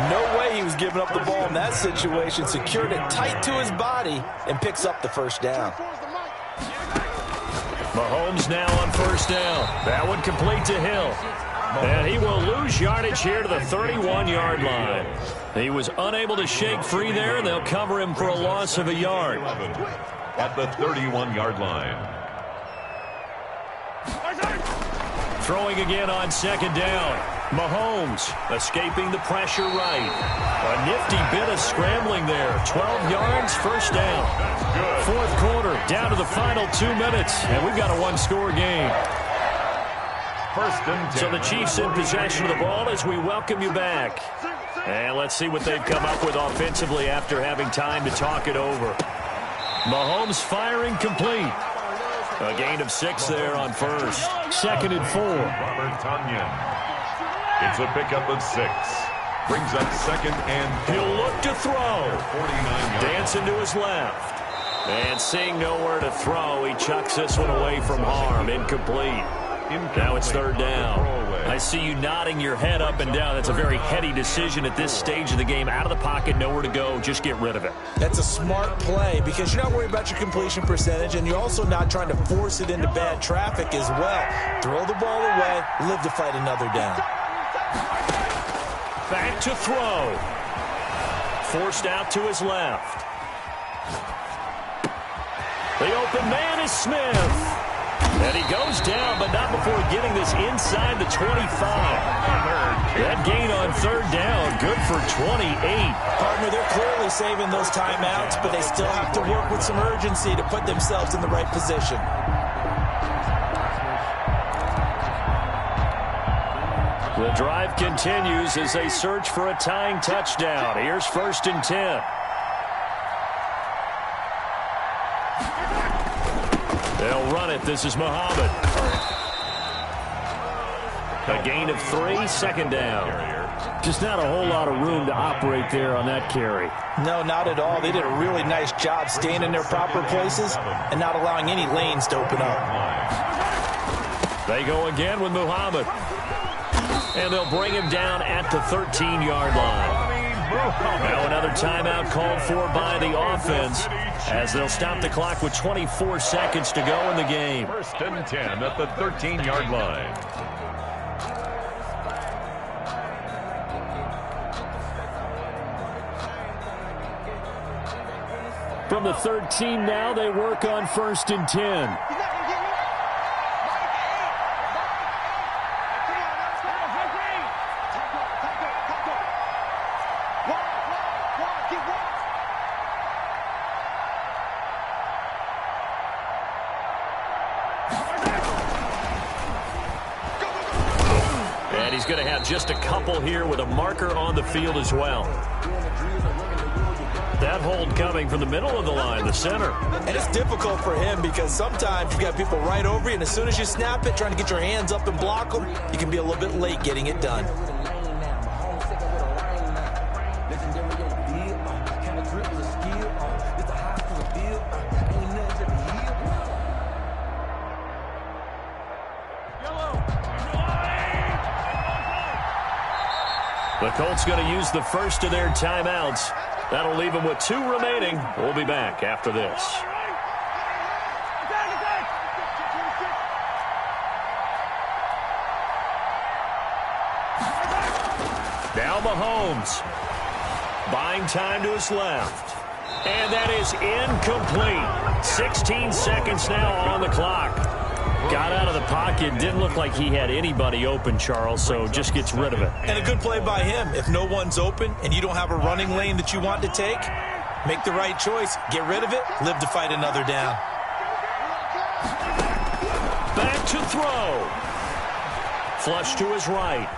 No way he was giving up the ball in that situation. Secured it tight to his body and picks up the first down. Mahomes now on first down. That one complete to Hill. And he will lose yardage here to the 31-yard line. He was unable to shake free there, and they'll cover him for a loss of a yard. At the 31-yard line. Throwing again on second down. Mahomes escaping the pressure right. A nifty bit of scrambling there. 12 yards, first down. Fourth quarter, down to the final 2 minutes, and we've got a one-score game. First and 10. So the Chiefs in possession of the ball as we welcome you back. And let's see what they've come up with offensively after having time to talk it over. Mahomes firing complete. A gain of 6 there on first. 2nd and 4. Robert Tonyan. It's a pickup of 6. Brings up 2nd and 4. He'll look to throw. 49 Dancing to his left. And seeing nowhere to throw, he chucks this one away from harm. Incomplete. Now it's 3rd down. I see you nodding your head up and down. That's a very heady decision at this stage of the game. Out of the pocket, nowhere to go. Just get rid of it. That's a smart play because you're not worried about your completion percentage, and you're also not trying to force it into bad traffic as well. Throw the ball away, live to fight another down. Back to throw. Forced out to his left. The open man is Smith. And he goes down, but not before getting this inside the 25. That gain on 3rd down, good for 28. Partner, they're clearly saving those timeouts, but they still have to work with some urgency to put themselves in the right position. The drive continues as they search for a tying touchdown. Here's 1st and 10. They'll run it. This is Muhammad. A gain of 3, 2nd down. Just not a whole lot of room to operate there on that carry. No, not at all. They did a really nice job staying in their proper places and not allowing any lanes to open up. They go again with Muhammad. And they'll bring him down at the 13-yard line. Now another timeout called for by the offense as they'll stop the clock with 24 seconds to go in the game. 1st and 10 at the 13-yard line. From the 13 now, they work on 1st and 10. And he's going to have just a couple here with a marker on the field as well. That hold coming from the middle of the line, the center. And it's difficult for him because sometimes you got people right over you, and as soon as you snap it, trying to get your hands up and block them, you can be a little bit late getting it done. The Colts going to use the first of their timeouts. That'll leave them with 2 remaining. We'll be back after this. Now Mahomes. Buying time to his left. And that is incomplete. 16 seconds now on the clock. Got out of the pocket. Didn't look like he had anybody open, Charles, so just gets rid of it. And a good play by him. If no one's open and you don't have a running lane that you want to take, make the right choice. Get rid of it. Live to fight another down. Back to throw. Flush to his right.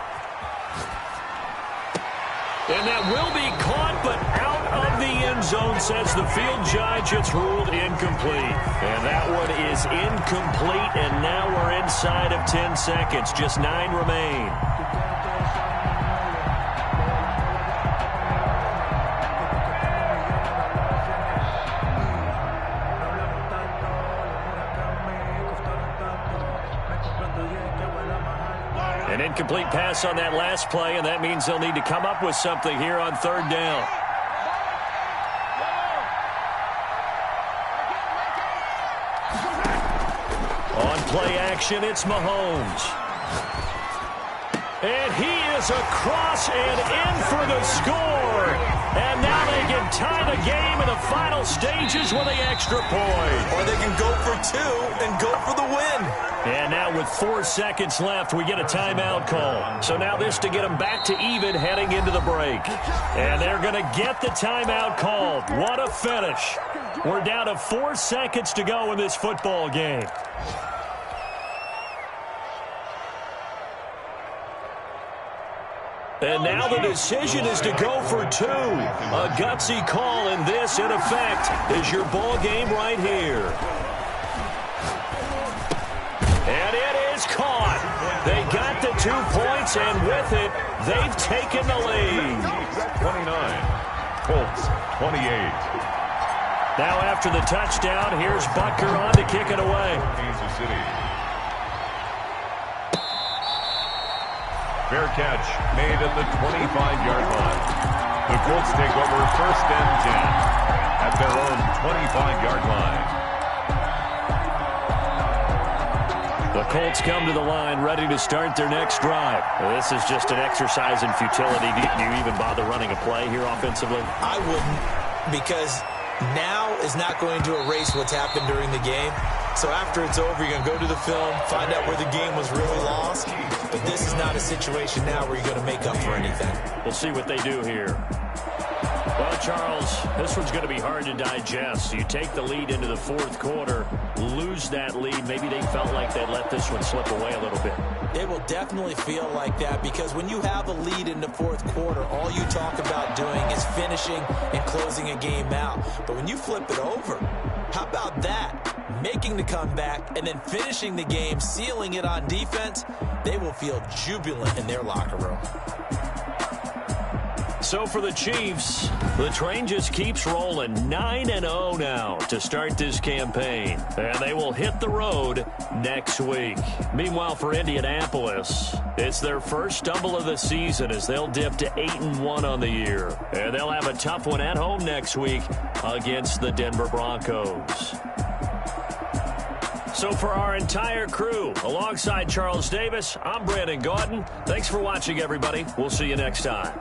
And that will be caught, but out of the end zone, says the field judge. It's ruled incomplete. And that one is incomplete, and now we're inside of 10 seconds. Just 9 remain. An incomplete pass on that last play, and that means they'll need to come up with something here on 3rd down. On play action, it's Mahomes. And he is across and in for the score. And now they can tie the game in the final stages with the extra point. Or they can go for 2 and go for the win. And now with 4 seconds left, we get a timeout call. So now this to get them back to even heading into the break. And they're going to get the timeout called. What a finish. We're down to 4 seconds to go in this football game. And now the decision is to go for 2. A gutsy call, and this, in effect, is your ball game right here. And it is caught. They got the 2 points, and with it, they've taken the lead. 29, Colts 28. Now after the touchdown, here's Butker on to kick it away. Kansas City. Fair catch made at the 25-yard line. The Colts take over 1st and 10 at their own 25-yard line. The Colts come to the line ready to start their next drive. This is just an exercise in futility. Didn't you even bother running a play here offensively? I wouldn't, because now is not going to erase what's happened during the game. So after it's over, you're going to go to the film, find out where the game was really lost. But this is not a situation now where you're going to make up for anything. We'll see what they do here. Well, Charles, this one's going to be hard to digest. You take the lead into the 4th quarter, lose that lead. Maybe they felt like they let this one slip away a little bit. It will definitely feel like that, because when you have a lead in the 4th quarter, all you talk about doing is finishing and closing a game out. But when you flip it over, how about that? Making the comeback and then finishing the game, sealing it on defense, they will feel jubilant in their locker room. So for the Chiefs, the train just keeps rolling 9-0 now to start this campaign. And they will hit the road next week. Meanwhile, for Indianapolis, it's their first stumble of the season as they'll dip to 8-1 on the year. And they'll have a tough one at home next week against the Denver Broncos. So for our entire crew, alongside Charles Davis, I'm Brandon Gaudin. Thanks for watching, everybody. We'll see you next time.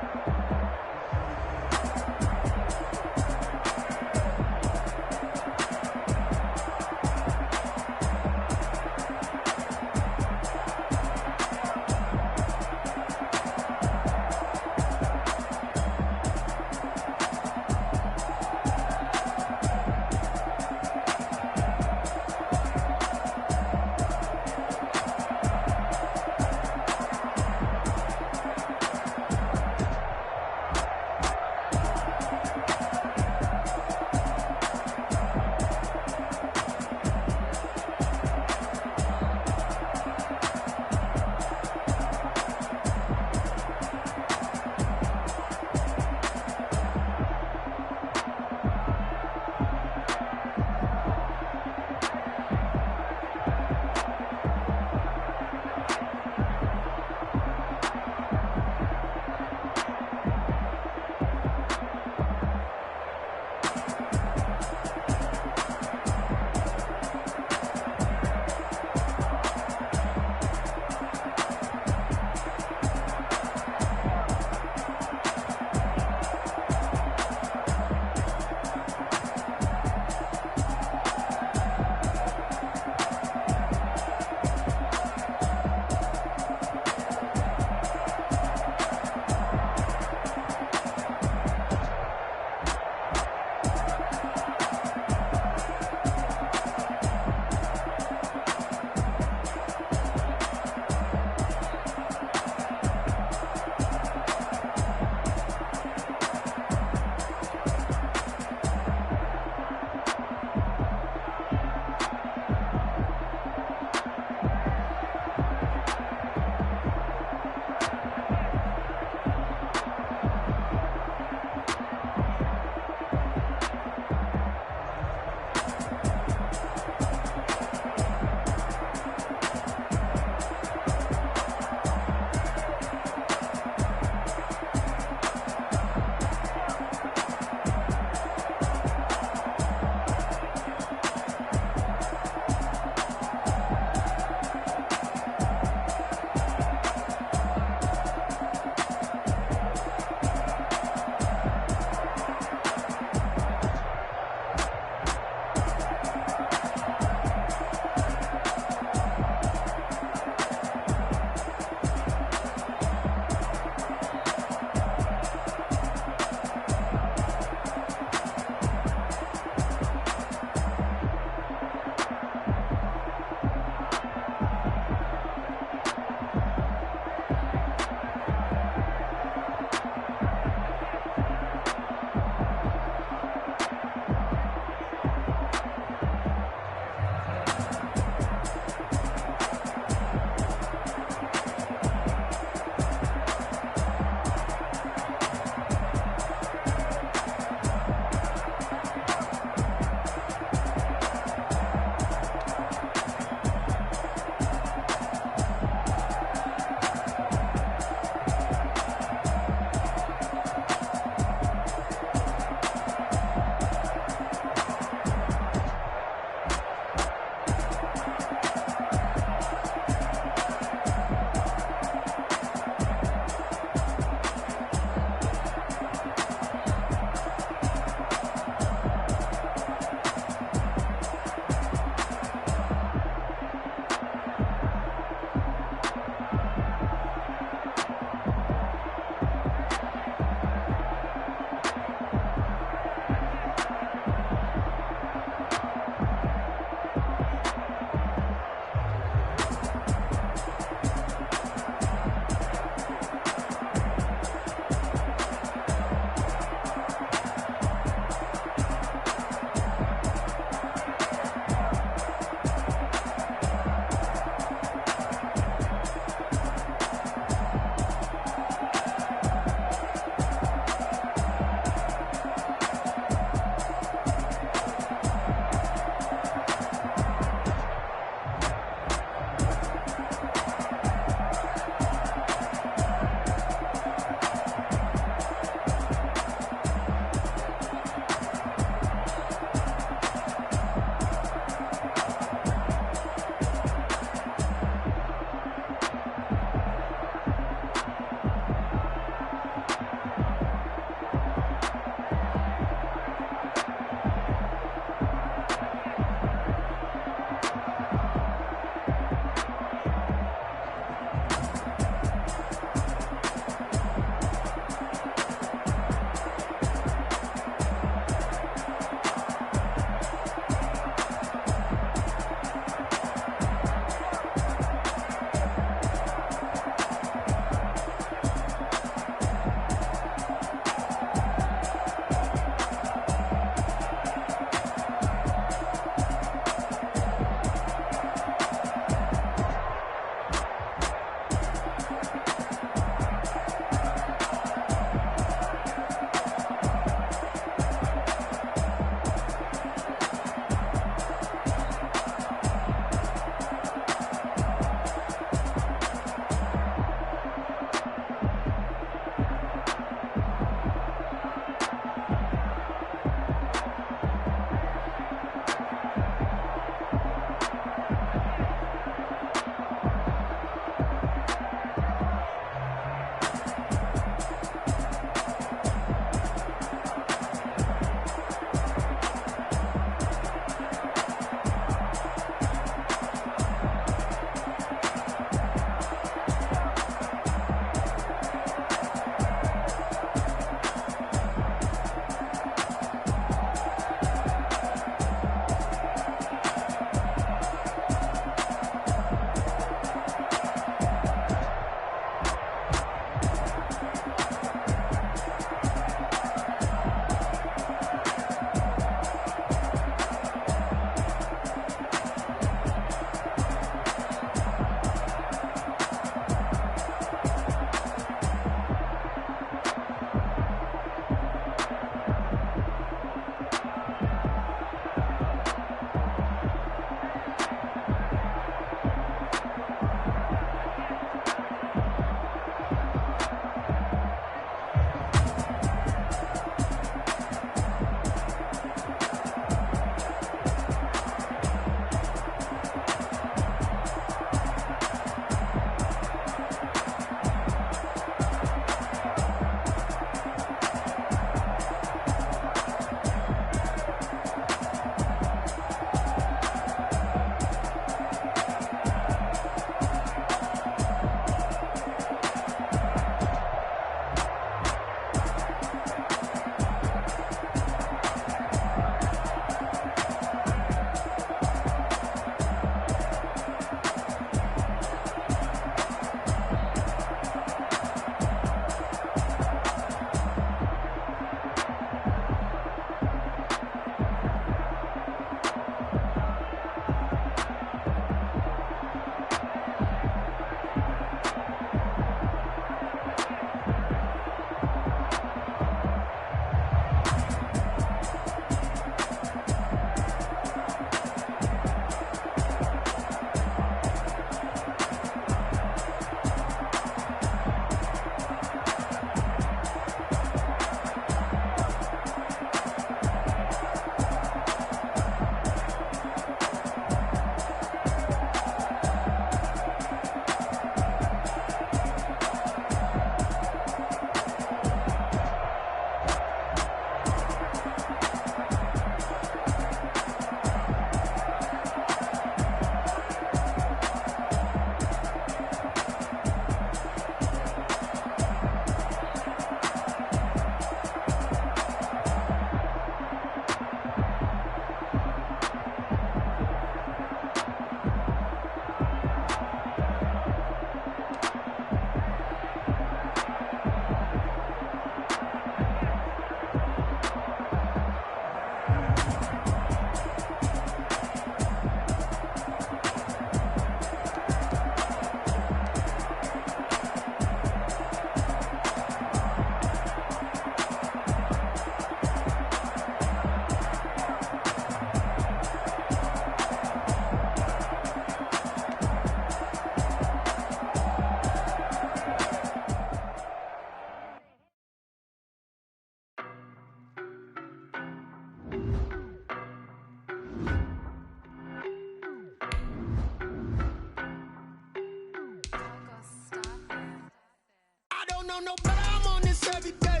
know no better, I'm on this every day.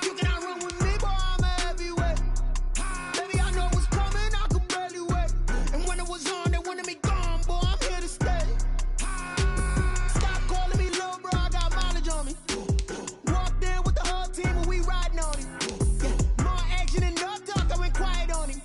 You cannot run with me, boy, I'm a heavyweight. Baby, I know what's coming, I could barely wait. And when it was on, they wanted me gone, boy, I'm here to stay. Stop calling me little bro, I got mileage on me. Walked in with the whole team and we riding on him. Yeah, more action and no talk, I went quiet on him.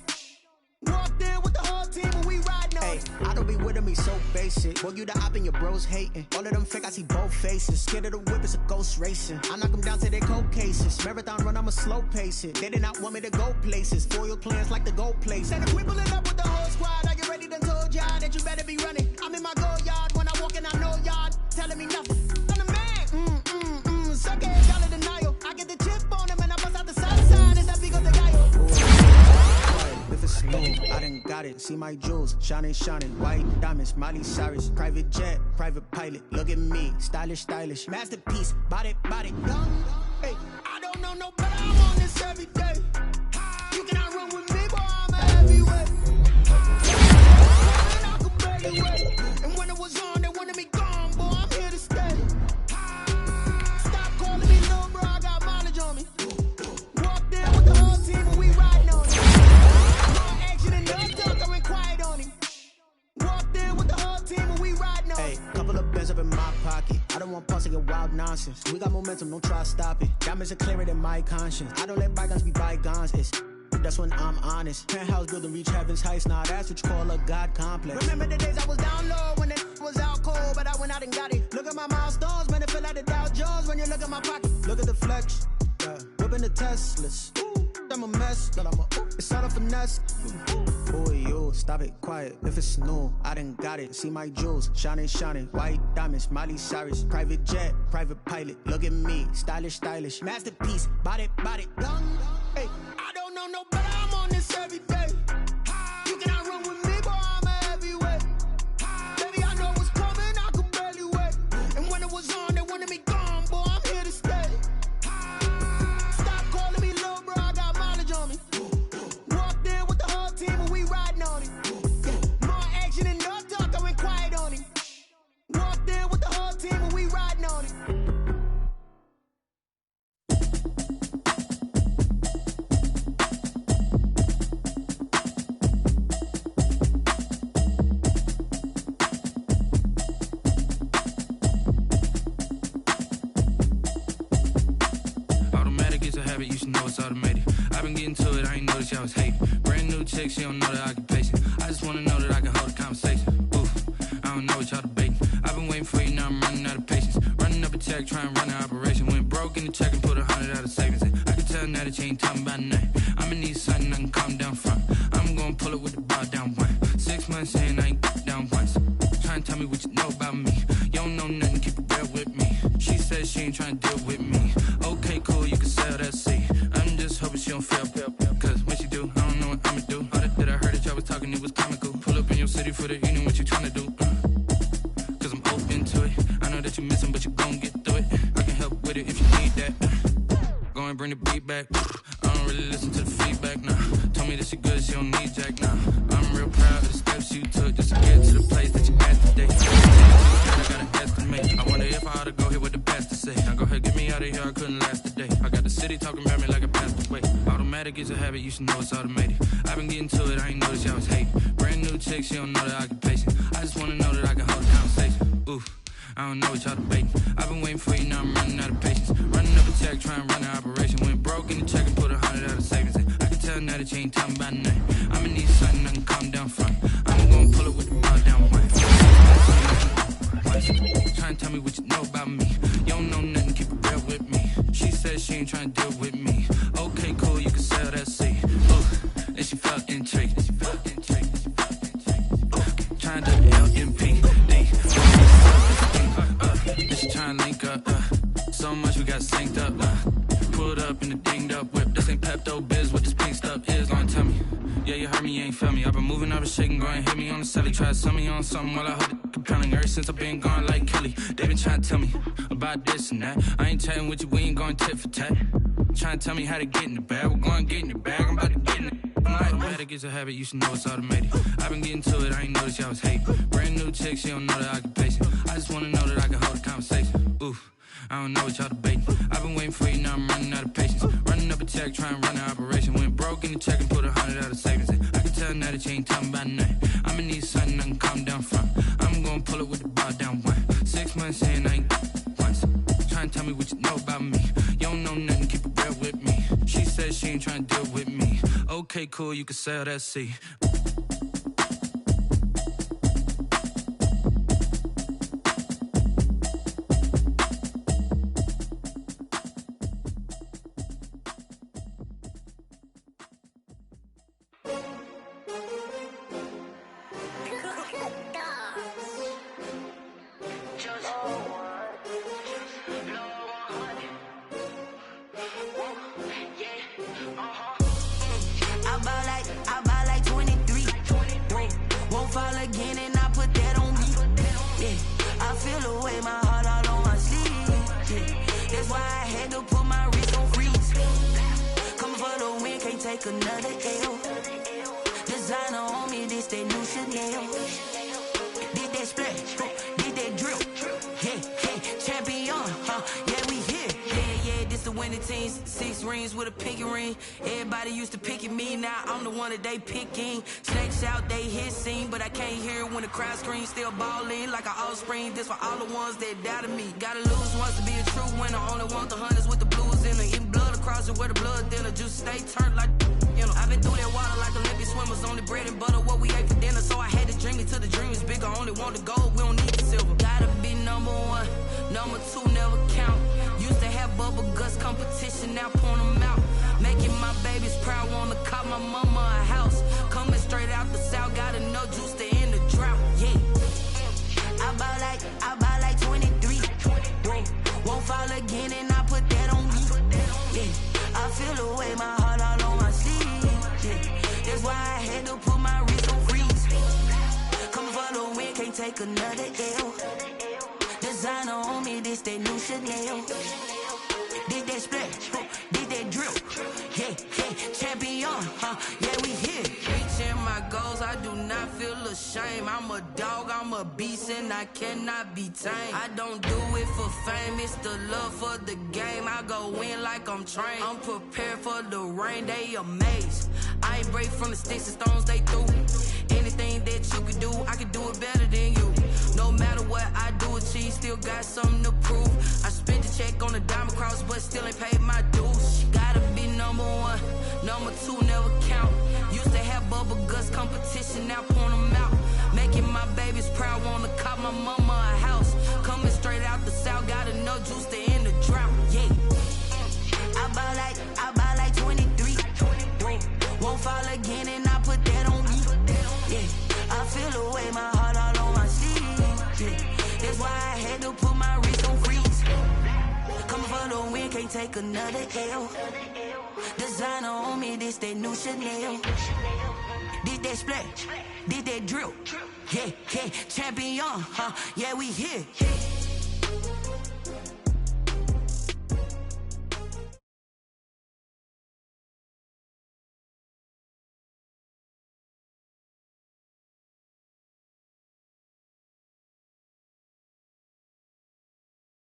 Walked in with the whole team and we riding on him. I don't be with him, he's so basic. Boy, you the op and your bros hating. All of them fake, I see both faces. Scared of the whip, it's a ghost racing. I knock them down to their cold cases. Marathon run, I'ma slow pace it. They did not want me to go places. Foil plans like the gold place. And if we pulling up with the whole squad, I get ready to told y'all that you better be running. I'm in my go yard when I walk in, I know y'all telling me nothing. I'm the man. Suck ass, y'all in denial. I get the chip on them and I bust out the south side. And that because the guy. If it's smooth, I done got it. See my jewels, shining, white diamonds, Miley Cyrus, private jet, private pilot. Look at me, stylish, masterpiece, body, young. Hey, I don't know no better. I'm on this every day. You cannot run with me, boy, I'm a heavyweight. I could barely wait. And when it was on, they wanted me gone, boy, I'm here to stay. Stop calling me little bro, I got mileage on me. Walked in with the whole team and we riding on it. Quiet on him. Walked in with the whole team and we riding on. Hey, couple of bands up in my pocket. I don't want pulse to get wild nonsense. We got momentum, don't try to stop it. Diamonds are clearer than my conscience. I don't let bygones be bygones. That's when I'm honest. Penthouse building, reach heaven's heights. Nah, that's what you call a God complex. Remember the days I was down low when it was out cold, but I went out and got it. Look at my milestones, man, it feel like the Dow Jones when you look at my pocket. Look at the flex, yeah. Whipping the Teslas. I'm a mess, but it's all a finesse. Boy, you stop it, quiet. If it's new, I done got it. See my jewels, shining, white diamonds, Miley Cyrus, private jet, private pilot. Look at me, stylish, masterpiece, body, young. Hey, I don't know no better. I'm on this every day. You cannot run with me, boy, I'm a heavyweight. Baby, I know what's coming, I could barely wait. And when it was on, they wanted me gone, boy, I'm here to stay. On me. Walked in with the whole team and we riding on him. Yeah, more action and no talk, I went quiet on him. Walked in with the whole team and we riding on him. Automatic is a habit, you should know it's automated. I've been getting to it, I ain't noticed y'all was hating. Brand new chick, she don't know the occupation. I just wanna know that I can hold a conversation. Oof, I don't know what y'all debating. I've been waiting for you, now I'm running out of patience. Running up a check, trying to run an operation. Went broke in the check and put 100 out of savings in. I can tell now that you ain't talking about nothing. I'ma need something I can calm down front. I'm gonna pull it with the bar down one. 6 months in, I ain't down once. Trying to tell me what you know about me. You don't know nothing, keep it real with me. She says she ain't trying to deal with me. Okay, cool, you can sell that seat. I'm just hoping she don't fail. Cause when she do, I don't know what I'ma do. All that I heard that y'all was talking, it was comical. Pull up in your city for the evening, what you tryna do? Cause I'm open to it. I know that you missing, but you gon' get through it. I can help with it if you need that. Go and bring the beat back. I don't really listen to the feedback, nah. Told me that she good, she don't need Jack, nah. I'm real proud of the steps you took just to get to the place that you at today. I gotta estimate. I wonder if I ought to go here with the best to say. Now go ahead, get me out of here, I couldn't last today. I got the city talking about me like I passed away. Automatic is a habit, you should know it's automated. I've been getting to it, I ain't noticed y'all was hating. Brand new chick, she don't know the occupation. I just wanna know that I can hold a conversation. Oof, I don't know what y'all debating. I've been waiting for you, now I'm running out of patience. Running up a check, trying to run an operation. Went broke in the check and put 100 out of savings in. I can tell now that you ain't talking about nothing. I'ma need something I can calm down front. I'm gonna pull it with the bar down one. Trying to tell me what you know about me. You don't know nothing, keep it real with me. She says she ain't trying to deal with me. Okay, cool, you can sell that seat. Ooh, and she felt intrigued. Trying to LMPD. And she trying to link up. So much we got synced up. Pulled up in the dinged up whip. This ain't Pepto Biz, what this pink stuff is. Long tell me. Yeah, you heard me, you ain't feel me. I've been moving, I've been shaking, go and hit me on the celly. Try to sell me on something while I hold it compelling. Ever since I've been gone like Kelly, they been trying to tell me about this and that. I ain't chatting with you, we ain't going tit for tat. Trying to tell me how to get in the bag, we're going to get in the bag, I'm about to get in it. I'm like, automatic, it's a habit, you should know it's automated. I've been getting to it, I ain't noticed y'all was hating. Brand new chick, she don't know the occupation. I just wanna know that I can hold a conversation. Oof, I don't know what y'all debating. I've been waiting for you, now I'm running out of patience. Running up a check, trying to run an operation. Went broke in the check and put 100 out of savings in. I can tell now that you ain't talking about nothing. I'ma need something I can calm down from. I'm gonna pull it with the bar down one. 6 months saying I ain't once. Trying to tell me what you know about me. You don't know nothing, keep it real with me. She said she ain't trying to deal with me. Okay, cool, you can sell that C. Another L. Designer on me, this that new Chanel. Did that splash, did that drip. Yeah, champion, yeah, we here. Yeah, this the winning team. 6 rings with a pinky ring. Everybody used to pick at me, now I'm the one that they picking. Snakes out, they hissing, but I can't hear it when the crowd screams. Still balling like an offspring. This for all the ones that doubted me. Gotta lose once to be a true winner. Only want the hunters with the blues in it. Eating blood across it where the blood dinner. Juice stay turned like, you know. I've been through that water like Olympic swimmers. Only bread and butter, what we ate for dinner. So I had to dream it till the dream is bigger. Only want the gold, we don't need the silver. Gotta be number 1, number 2 never count. Used to have bubble guts competition, now point them out. Making my babies proud, wanna cop my mama a house. Coming straight out the south, got enough juice to end the drought. Yeah, I buy like 23. Whoa, won't fall again, and I put that on me. Yeah, I feel the way, my heart all on my sleeve. Yeah, that's why I had to put my wrist on freeze. Coming for the win, can't take another L. Designer on me, this that new Chanel. Did that splash, did that drip. Yeah, champion, yeah, we here. Reaching my goals, I do not feel ashamed. I'm a dog, I'm a beast, and I cannot be tamed. I don't do it for fame, it's the love for the game. I go in like I'm trained. I'm prepared for the rain, they amazed. I ain't break from the sticks and stones they threw. Anything that you can do, I can do it better than you. No matter what I do, achieve, still got something to prove. I spent the check on the diamond cross, but still ain't paid my dues. Gotta be number 1, number 2 never count. Used to have bubble guts competition, now point them out. Making my babies proud, wanna cop my mama a house. Coming straight out the south, got enough juice to end the drought. Yeah, I buy like 23. Whoa, won't fall again, and I put that on me. Yeah, I feel the way, my heart all on my sleeve. Yeah, that's why I had to put my wrist on freeze. Coming for the win, can't take another L. Designer on me, this that new Chanel. Did that splash, did that drip. Yeah, champion, yeah, we here.